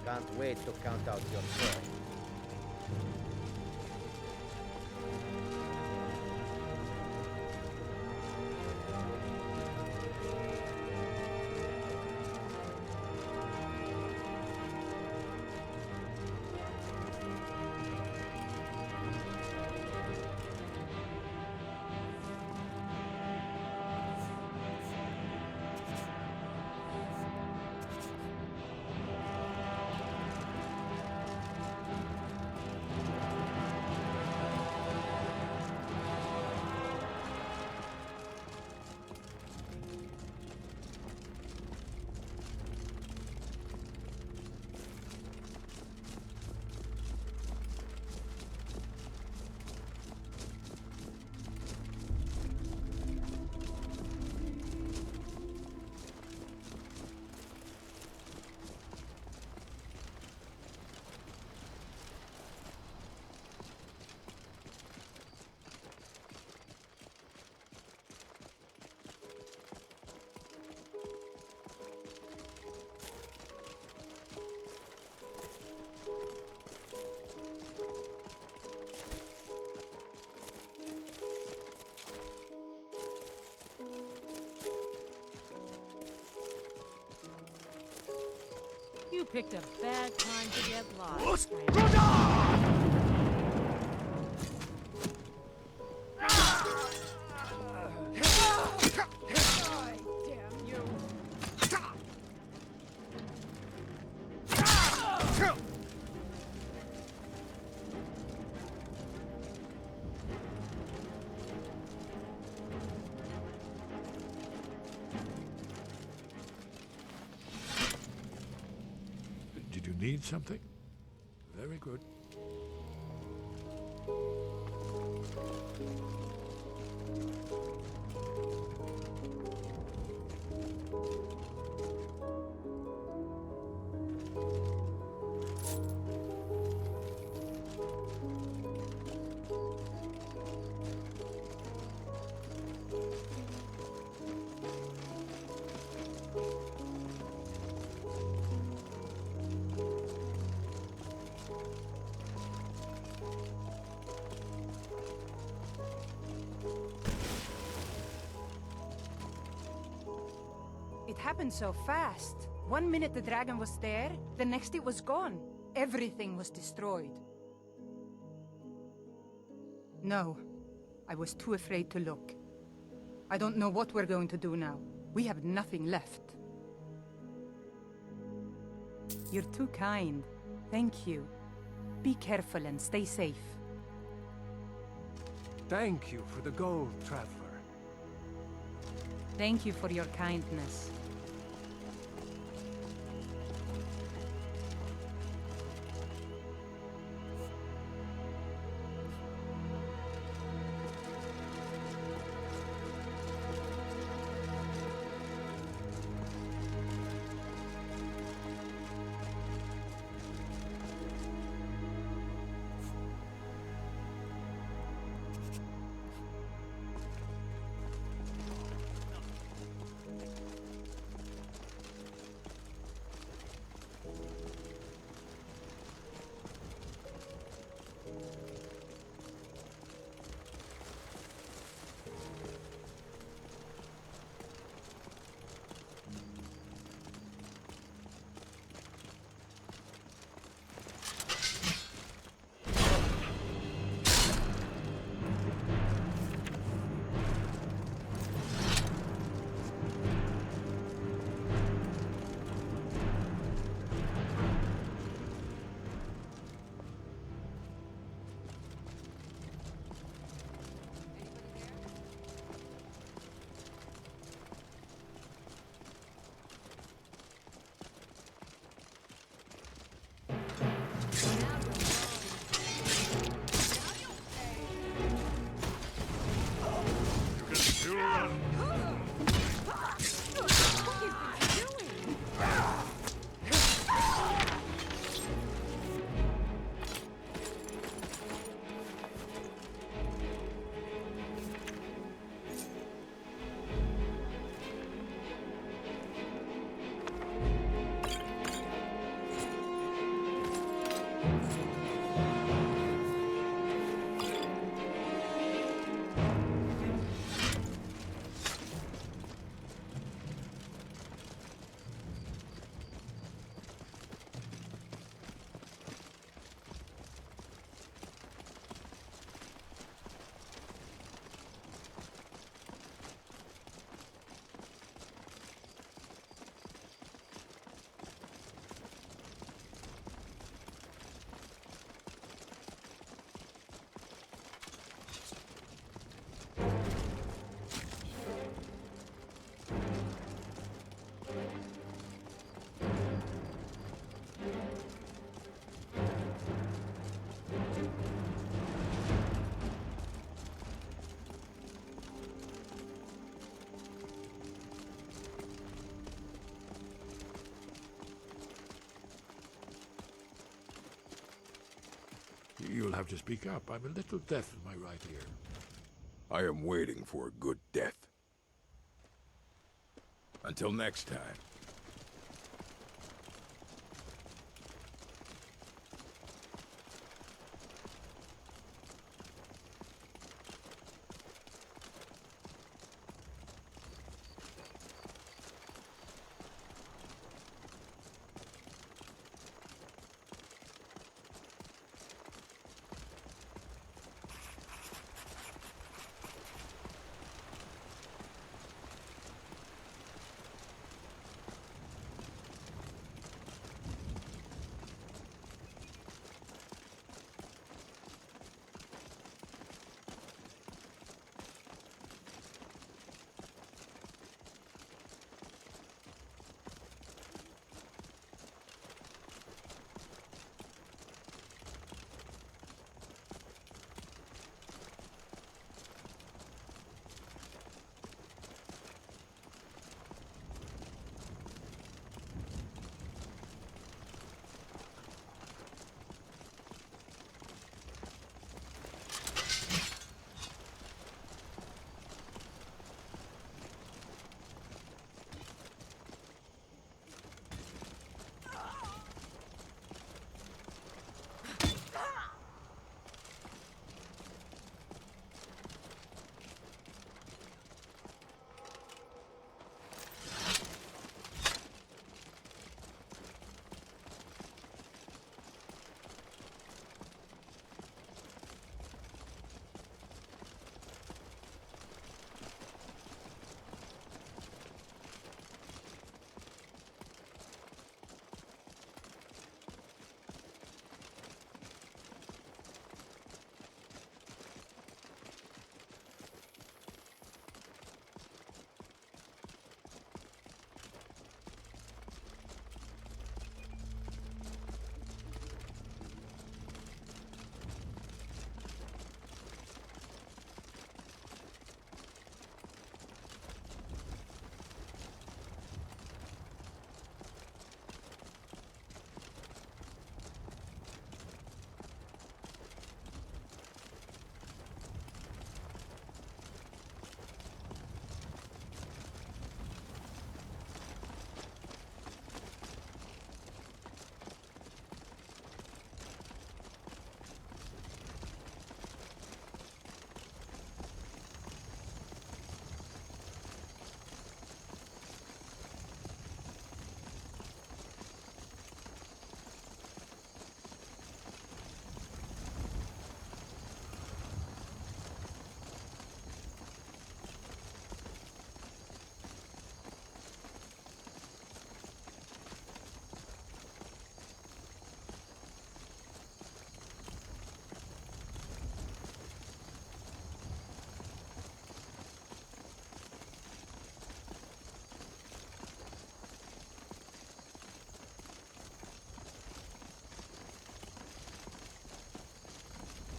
Speaker 4: Can't wait to count out your coin.
Speaker 10: You picked a bad time to get lost. Damn you.
Speaker 19: Did you need something? Very good.
Speaker 1: It happened so fast. 1 minute the dragon was there, the next it was gone. Everything was destroyed. No, I was too afraid to look. I don't know what we're going to do now. We have nothing left. You're too kind. Thank you. Be careful and stay safe.
Speaker 12: Thank you for the gold, traveler.
Speaker 1: Thank you for your kindness.
Speaker 19: You'll have to speak up. I'm a little deaf in my right ear.
Speaker 9: I am waiting for a good death. Until next time.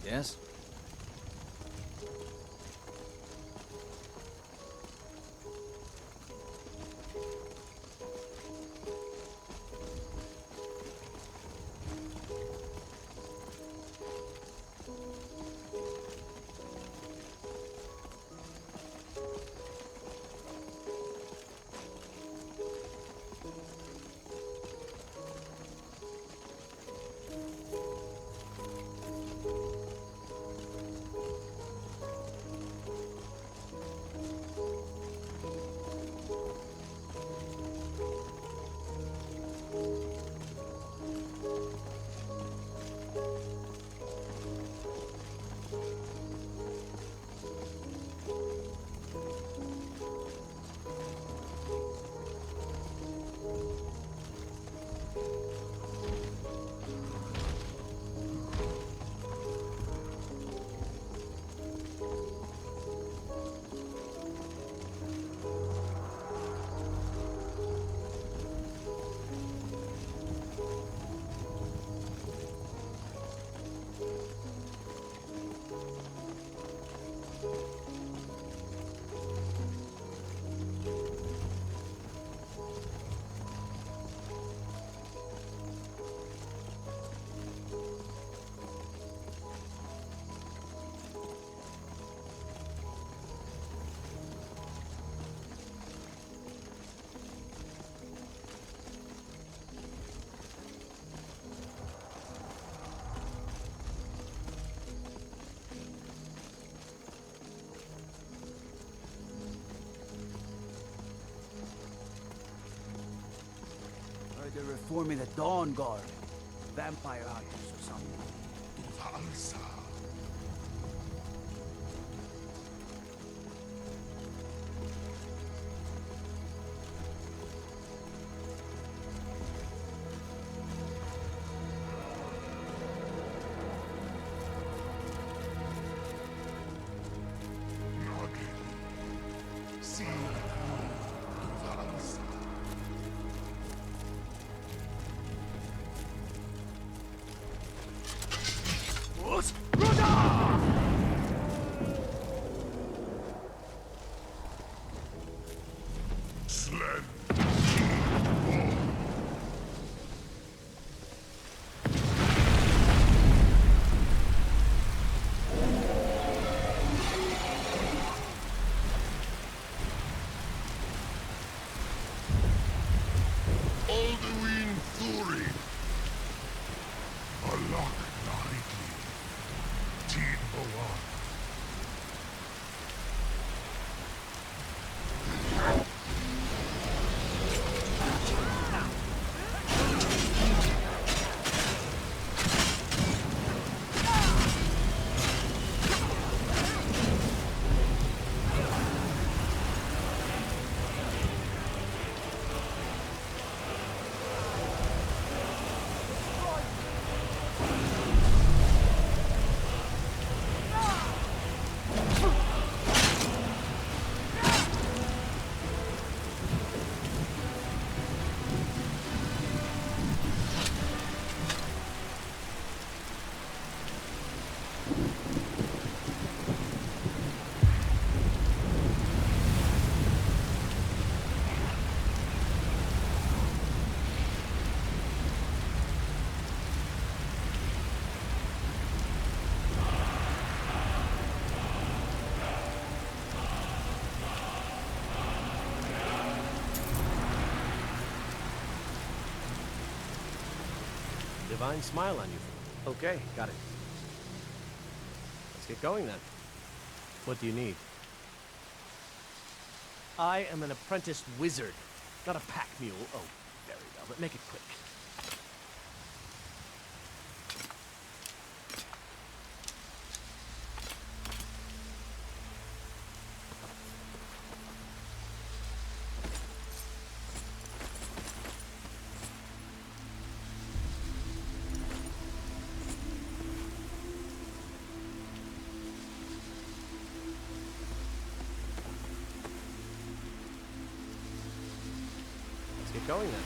Speaker 14: Yes?
Speaker 17: They're reforming the Dawn Guard. Vampire hunters or something.
Speaker 8: Divine smile on you. Okay, got it. Let's get going then. What do you need? I am an apprentice wizard, not a pack mule. Oh, very well, but make it quick. Get going then.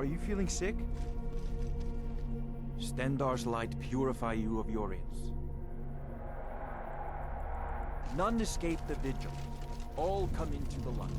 Speaker 6: Are you feeling sick? Stendarr's light purify you of your ills. None escape the vigil. All come into the light.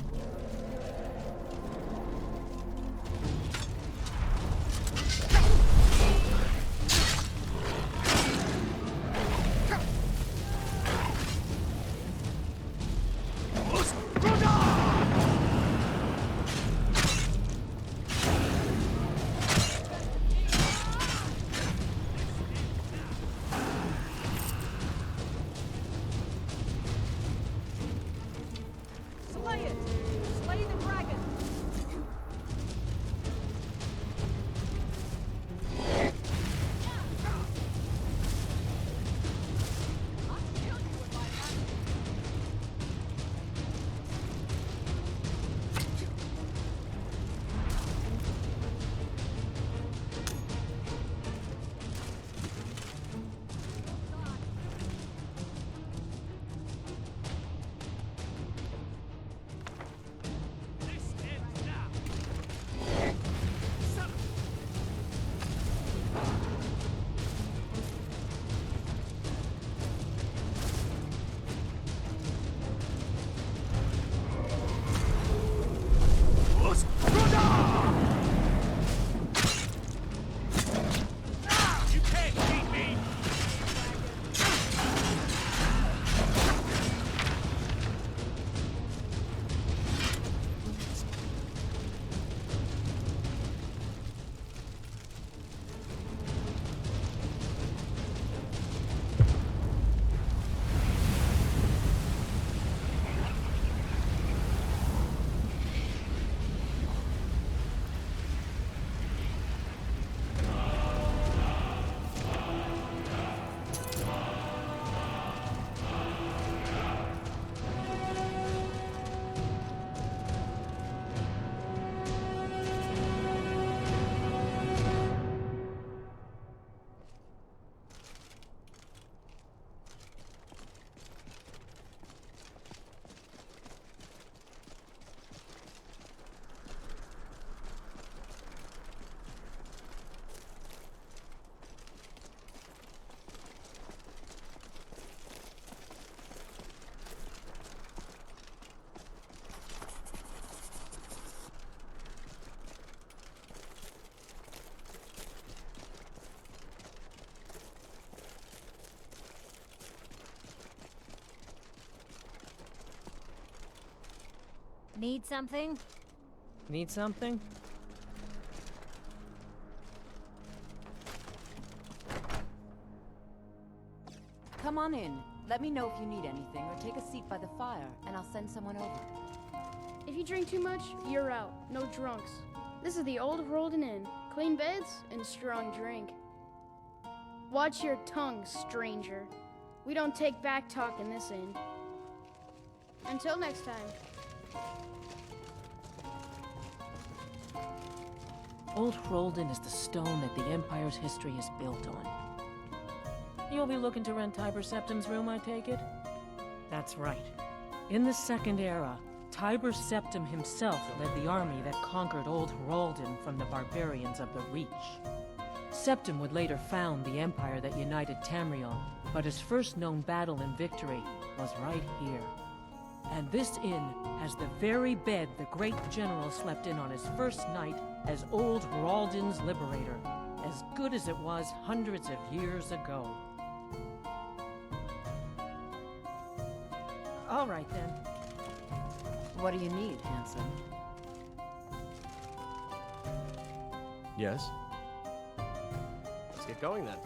Speaker 15: Need something?
Speaker 16: Need something?
Speaker 5: Come on in. Let me know if you need anything, or take a seat by the fire, and I'll send someone over.
Speaker 2: If you drink too much, you're out. No drunks. This is the Old Hroldan Inn. Clean beds and strong drink. Watch your tongue, stranger. We don't take back talk in this inn. Until next time.
Speaker 16: Old Hroldan is the stone that the Empire's history is built on. You'll be looking to rent Tiber Septim's room, I take it? That's right. In the Second Era, Tiber Septim himself led the army that conquered Old Hroldan from the barbarians of the Reach. Septim would later found the empire that united Tamriel, but his first known battle and victory was right here. And this inn has the very bed the great general slept in on his first night as Old Hroldan's liberator, as good as it was hundreds of years ago. All right, then.
Speaker 5: What do you need, handsome?
Speaker 8: Yes? Let's get going then.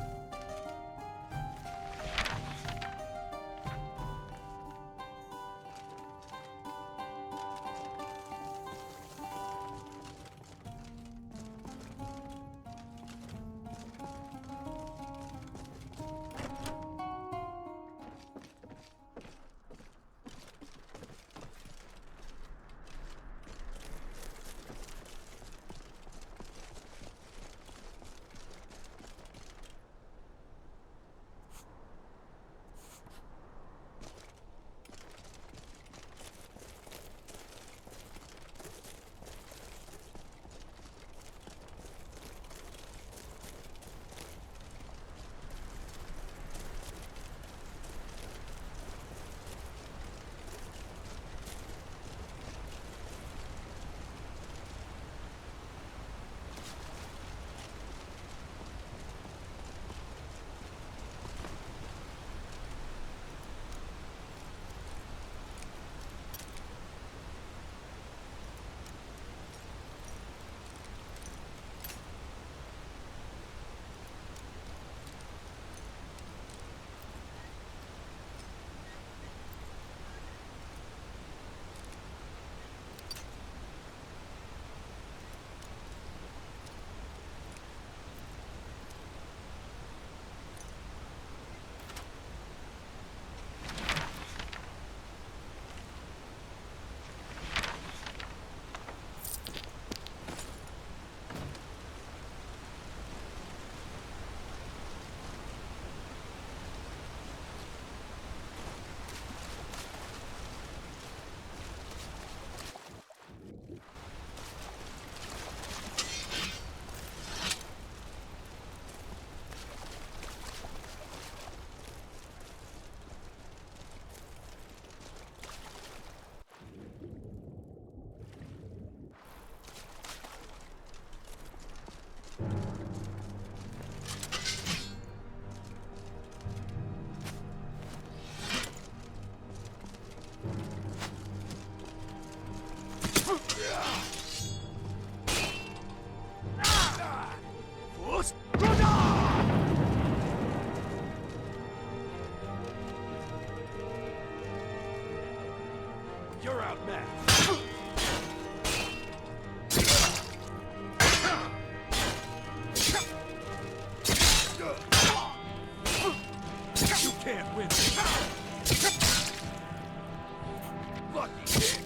Speaker 7: You're outmatched. You can't win. Lucky hit.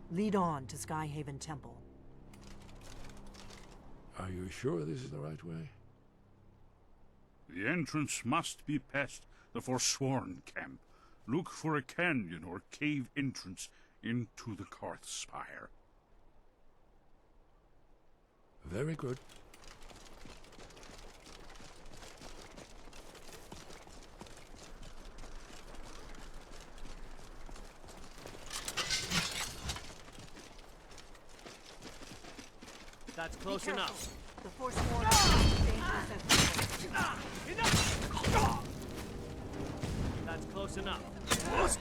Speaker 23: Lead on to Skyhaven Temple.
Speaker 19: Are you sure this is the right way?
Speaker 13: The entrance must be past the Forsworn camp. Look for a canyon or cave entrance into the Karthspire.
Speaker 19: Very good.
Speaker 8: That's close enough.
Speaker 23: The Forsworn
Speaker 8: That's close enough.
Speaker 10: Best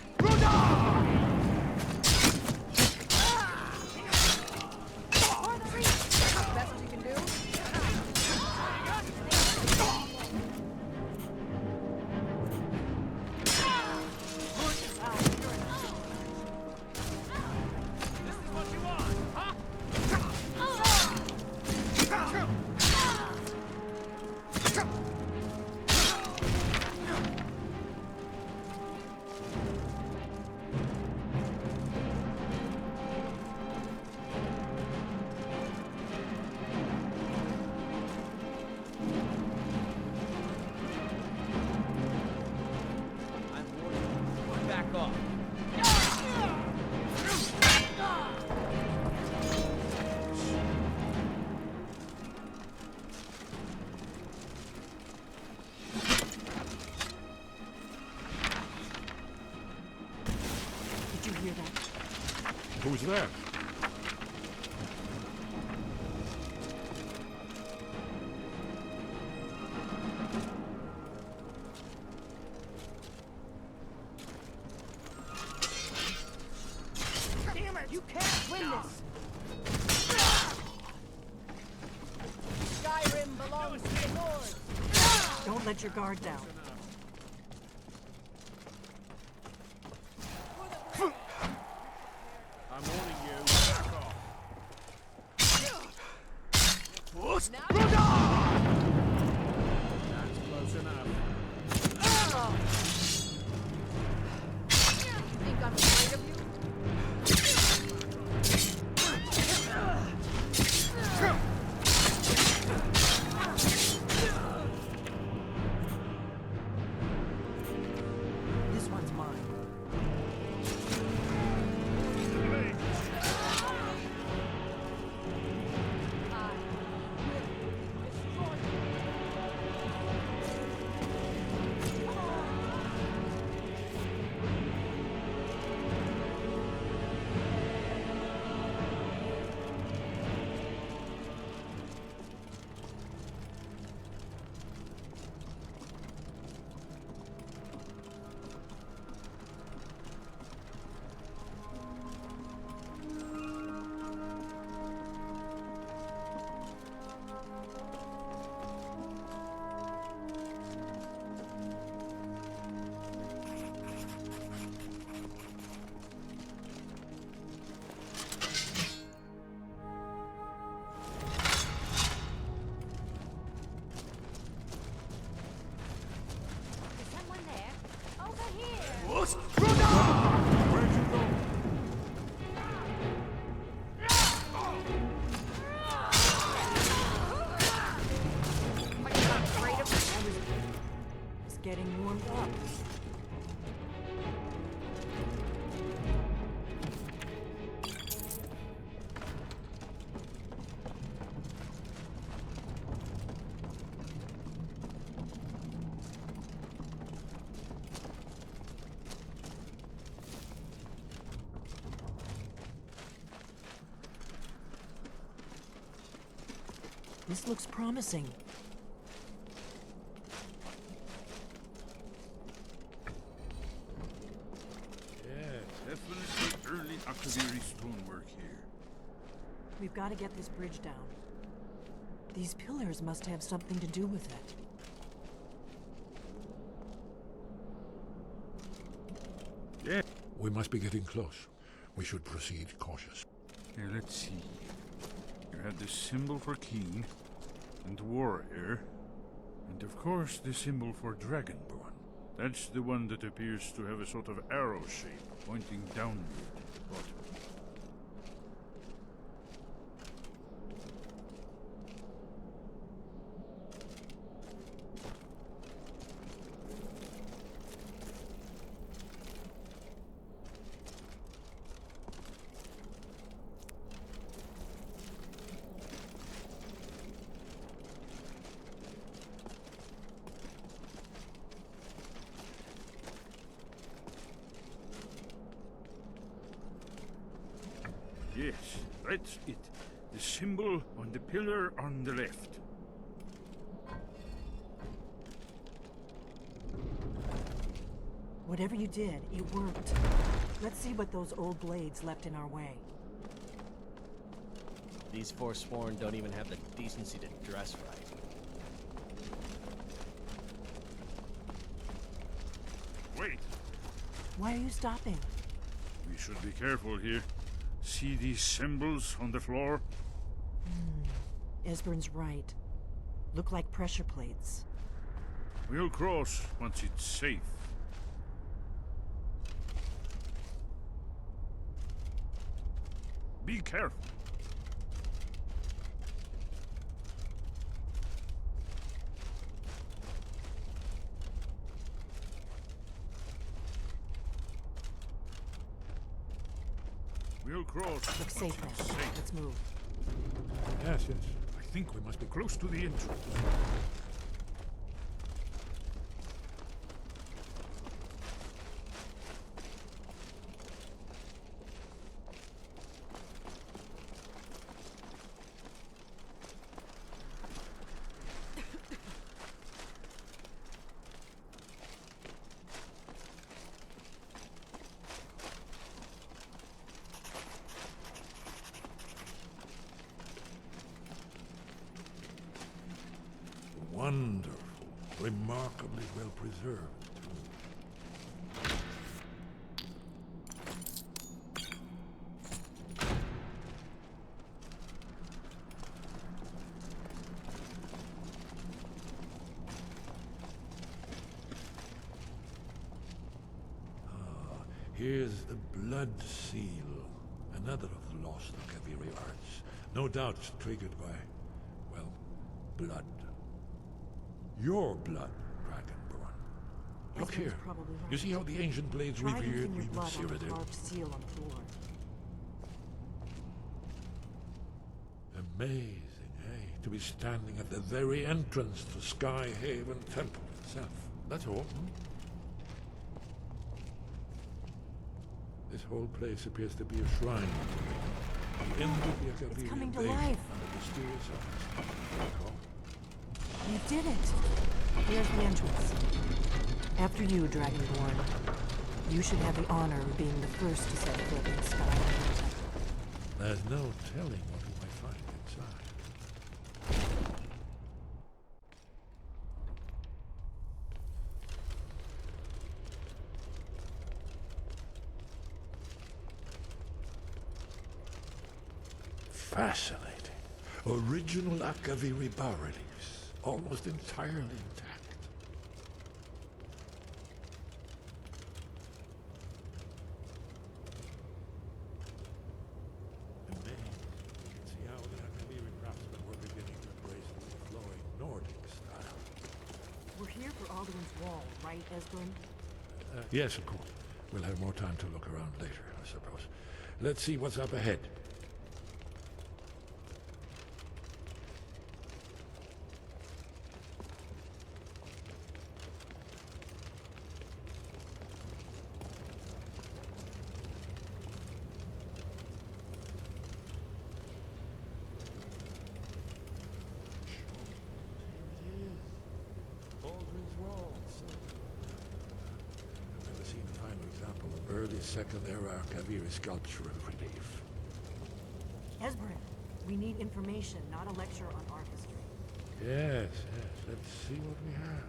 Speaker 10: you can do?
Speaker 19: Who's that?
Speaker 10: Damn it! You can't win this! Skyrim belongs to the Lord!
Speaker 23: Don't let your guard down.
Speaker 13: I'm warning you, back off. That's close enough.
Speaker 10: You think I'm afraid of you?
Speaker 23: This one's mine. Getting warmed up. This looks promising.
Speaker 13: Definitely early Akaviri stonework here.
Speaker 23: We've got to get this bridge down. These pillars must have something to do with it.
Speaker 19: Yeah. We must be getting close. We should proceed cautious.
Speaker 13: Here, let's see. You had the symbol for king, and warrior, and of course the symbol for dragonborn. That's the one that appears to have a sort of arrow shape pointing downward at the bottom. Yes, that's it. The symbol on the pillar on the left.
Speaker 23: Whatever you did, it worked. Let's see what those old blades left in our way.
Speaker 8: These Forsworn don't even have the decency to dress right.
Speaker 13: Wait!
Speaker 23: Why are you stopping?
Speaker 13: We should be careful here. See these symbols on the floor?
Speaker 23: Esbern's right. Look like pressure plates.
Speaker 13: We'll cross once it's safe. Be careful. We'll cross.
Speaker 23: Looks safe now. Let's move.
Speaker 19: Yes, yes. I think we must be close to the entrance. Wonderful. Remarkably well preserved. Here's the blood seal. Another of the lost Akaviri arts. No doubt triggered by, well, blood. Your blood, Dragonborn. Look here. You see how the ancient blades revered me with Cyrodiil?
Speaker 23: Seal on the floor.
Speaker 19: Amazing, eh? To be standing at the very entrance to Skyhaven Temple itself. That's all. This whole place appears to be a shrine. The end of the Akaviri
Speaker 23: It's coming to
Speaker 19: invasion
Speaker 23: life.
Speaker 19: and the mysterious arts.
Speaker 23: You did it! Here's the entrance. After you, Dragonborn. You should have the honor of being the first to set foot in Skyrim.
Speaker 19: There's no telling what we might find inside. Fascinating. Original Akaviri bas-reliefs, almost entirely intact. Amazing. You can see how the Akaviri craftsmen were beginning to embrace the flowing Nordic style.
Speaker 23: We're here for Alduin's Wall, right, Esbern?
Speaker 19: Yes, of course. We'll have more time to look around later, I suppose. Let's see what's up ahead. Second-era Akaviri sculptural relief.
Speaker 23: Esbern, we need information, not a lecture on art history.
Speaker 19: Yes, yes. Let's see what we have.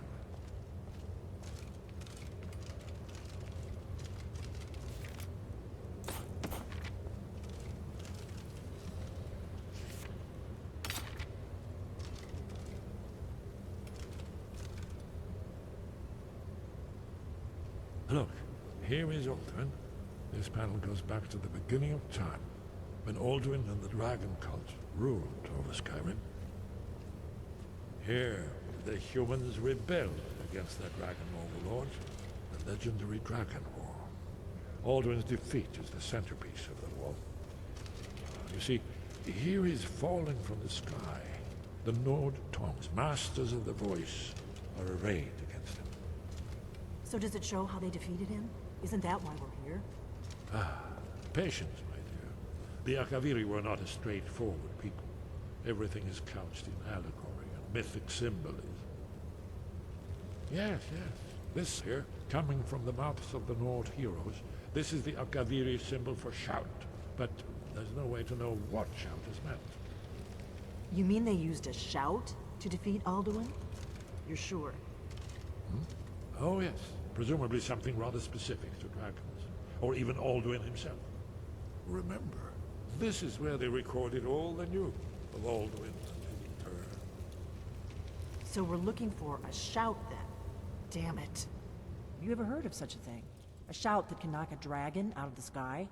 Speaker 19: Look, here is Hroldan. This panel goes back to the beginning of time, when Alduin and the Dragon Cult ruled over Skyrim. Here, the humans rebelled against their dragon overlord, the legendary Dragon War. Alduin's defeat is the centerpiece of the wall. You see, here is falling from the sky. The Nord Tongs, masters of the voice, are arrayed against him.
Speaker 23: So does it show how they defeated him? Isn't that why we're here?
Speaker 19: Ah, patience, my dear. The Akaviri were not a straightforward people. Everything is couched in allegory and mythic symbolism. Yes, yes. This here, coming from the mouths of the Nord heroes, this is the Akaviri symbol for shout. But there's no way to know what shout is meant.
Speaker 23: You mean they used a shout to defeat Alduin? You're sure?
Speaker 19: Oh yes, presumably something rather specific to dragons, or even Alduin himself. Remember, this is where they recorded all they knew of Alduin and his return.
Speaker 23: So we're looking for a shout then. Damn it. Have you ever heard of such a thing? A shout that can knock a dragon out of the sky?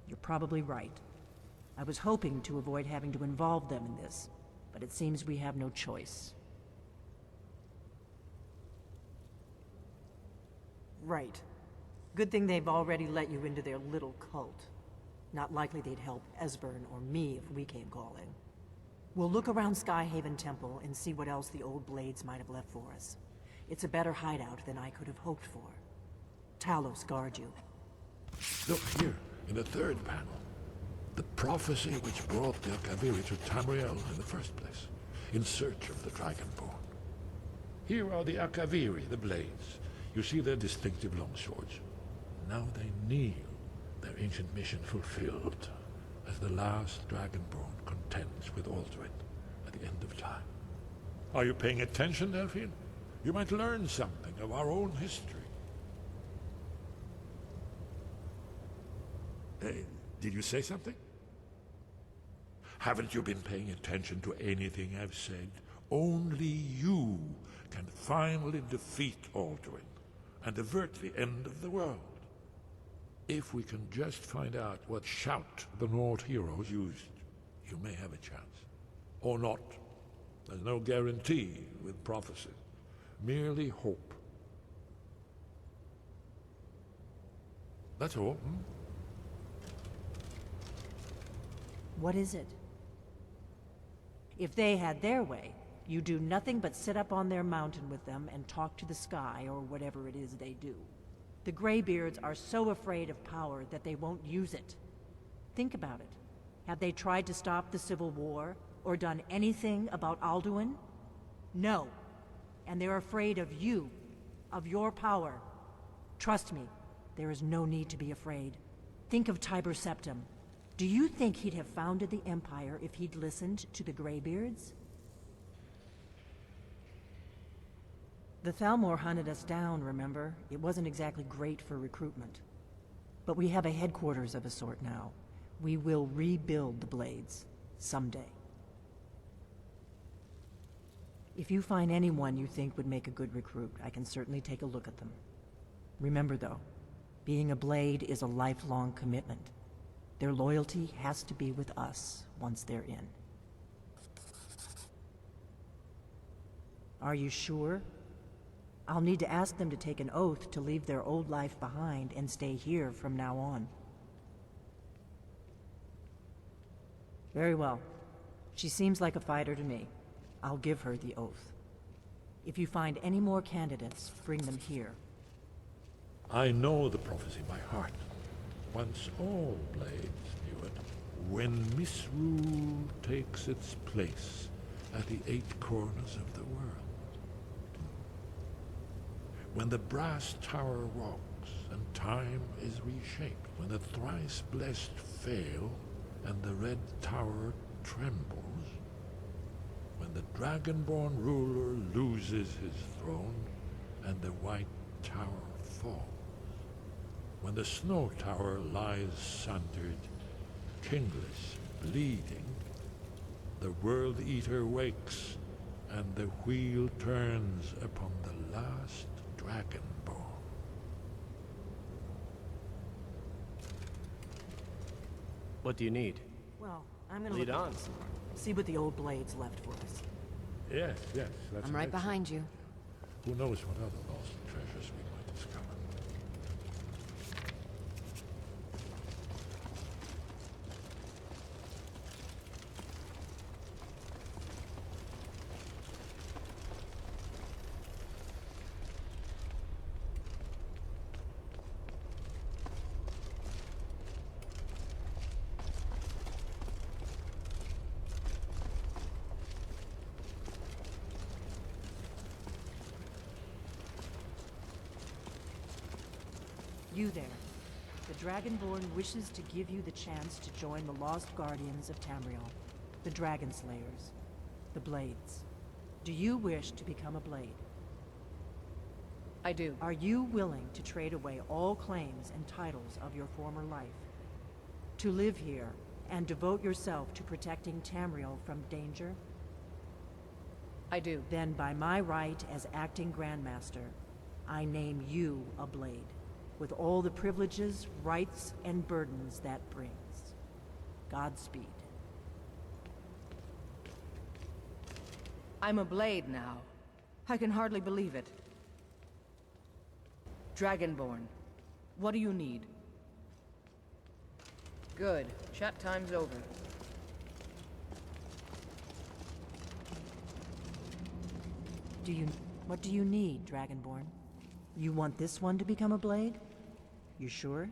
Speaker 23: You're probably right. I was hoping to avoid having to involve them in this, but it seems we have no choice. Right. Good thing they've already let you into their little cult. Not likely they'd help Esbern or me if we came calling. We'll look around Skyhaven Temple and see what else the old blades might have left for us. It's a better hideout than I could have hoped for. Talos guard you.
Speaker 19: Look here, in the third panel. The prophecy which brought the Akaviri to Tamriel in the first place, in search of the Dragonborn. Here are the Akaviri, the blades. You see their distinctive long swords. Now they kneel, their ancient mission fulfilled, as the last Dragonborn contends with Alduin at the end of time. Are you paying attention, Delphine? You might learn something of our own history. Did you say something? Haven't you been paying attention to anything I've said? Only you can finally defeat Alduin and avert the end of the world. If we can just find out what shout the Nord heroes used, you may have a chance. Or not. There's no guarantee with prophecy. Merely hope. That's all.
Speaker 23: What is it? If they had their way, you do nothing but sit up on their mountain with them and talk to the sky or whatever it is they do. The Greybeards are so afraid of power that they won't use it. Think about it. Have they tried to stop the Civil War or done anything about Alduin? No. And they're afraid of you, of your power. Trust me, there is no need to be afraid. Think of Tiber Septim. Do you think he'd have founded the Empire if he'd listened to the Greybeards? The Thalmor hunted us down, remember? It wasn't exactly great for recruitment. But we have a headquarters of a sort now. We will rebuild the Blades, someday. If you find anyone you think would make a good recruit, I can certainly take a look at them. Remember though, being a Blade is a lifelong commitment. Their loyalty has to be with us once they're in. Are you sure? I'll need to ask them to take an oath to leave their old life behind and stay here from now on. Very well. She seems like a fighter to me. I'll give her the oath. If you find any more candidates, bring them here.
Speaker 19: I know the prophecy by heart. Once all blades knew it. When misrule takes its place at the 8 corners of the world. When the brass tower rocks and time is reshaped. When the thrice blessed fail and the red tower trembles. When the dragonborn ruler loses his throne and the white tower falls. When the snow tower lies sundered, kingless, bleeding, the World Eater wakes, and the wheel turns upon the last dragonborn.
Speaker 8: What do you need?
Speaker 23: Well, I'm gonna
Speaker 8: lead
Speaker 23: look
Speaker 8: on.
Speaker 23: around some more. See what the old Blades left for us.
Speaker 19: Yes, yes. That's
Speaker 10: I'm right behind you.
Speaker 19: Who knows what other lost treasures we might discover.
Speaker 23: You there. The Dragonborn wishes to give you the chance to join the Lost Guardians of Tamriel, the Dragon Slayers, the Blades. Do you wish to become a Blade?
Speaker 16: I do.
Speaker 23: Are you willing to trade away all claims and titles of your former life? To live here and devote yourself to protecting Tamriel from danger?
Speaker 16: I do.
Speaker 23: Then by my right as acting Grandmaster, I name you a Blade, with all the privileges, rights, and burdens that brings. Godspeed.
Speaker 16: I'm a Blade now. I can hardly believe it. Dragonborn, what do you need? Good. Chat time's over.
Speaker 23: What do you need, Dragonborn? You want this one to become a Blade? You sure?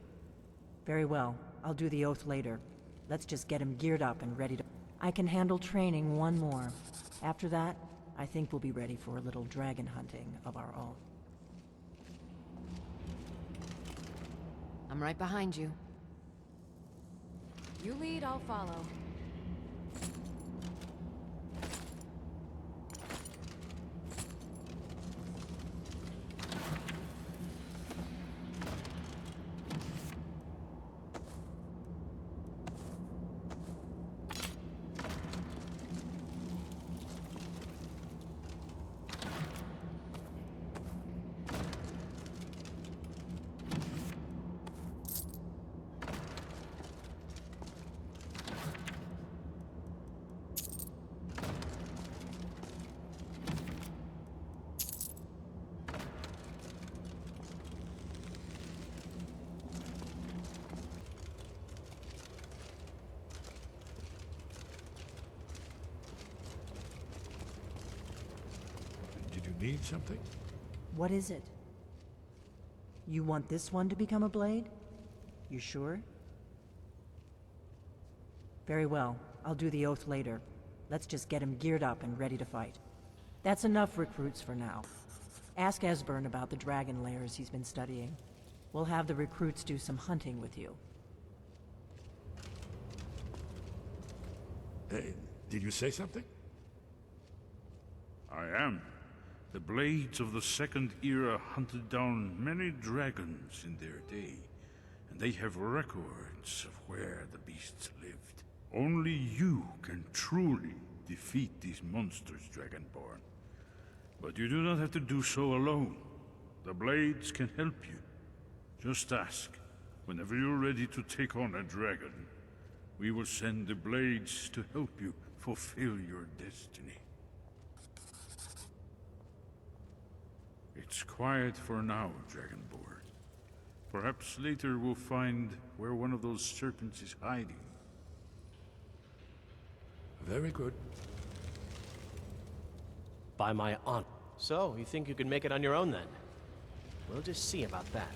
Speaker 23: Very well. I'll do the oath later. Let's just get him geared up and ready to... I can handle training one more. After that, I think we'll be ready for a little dragon hunting of our own.
Speaker 10: I'm right behind you. You lead, I'll follow.
Speaker 19: Need something?
Speaker 23: What is it? You want this one to become a Blade? You sure? Very well. I'll do the oath later. Let's just get him geared up and ready to fight. That's enough recruits for now. Ask Esbern about the dragon lairs he's been studying. We'll have the recruits do some hunting with you.
Speaker 19: Did you say something?
Speaker 13: I am. The Blades of the Second Era hunted down many dragons in their day, and they have records of where the beasts lived. Only you can truly defeat these monsters, Dragonborn. But you do not have to do so alone. The Blades can help you. Just ask. Whenever you're ready to take on a dragon, we will send the Blades to help you fulfill your destiny. It's quiet for now, Dragonborn. Perhaps later we'll find where one of those serpents is hiding.
Speaker 19: Very good.
Speaker 8: By my aunt. So, you think you can make it on your own then? We'll just see about that.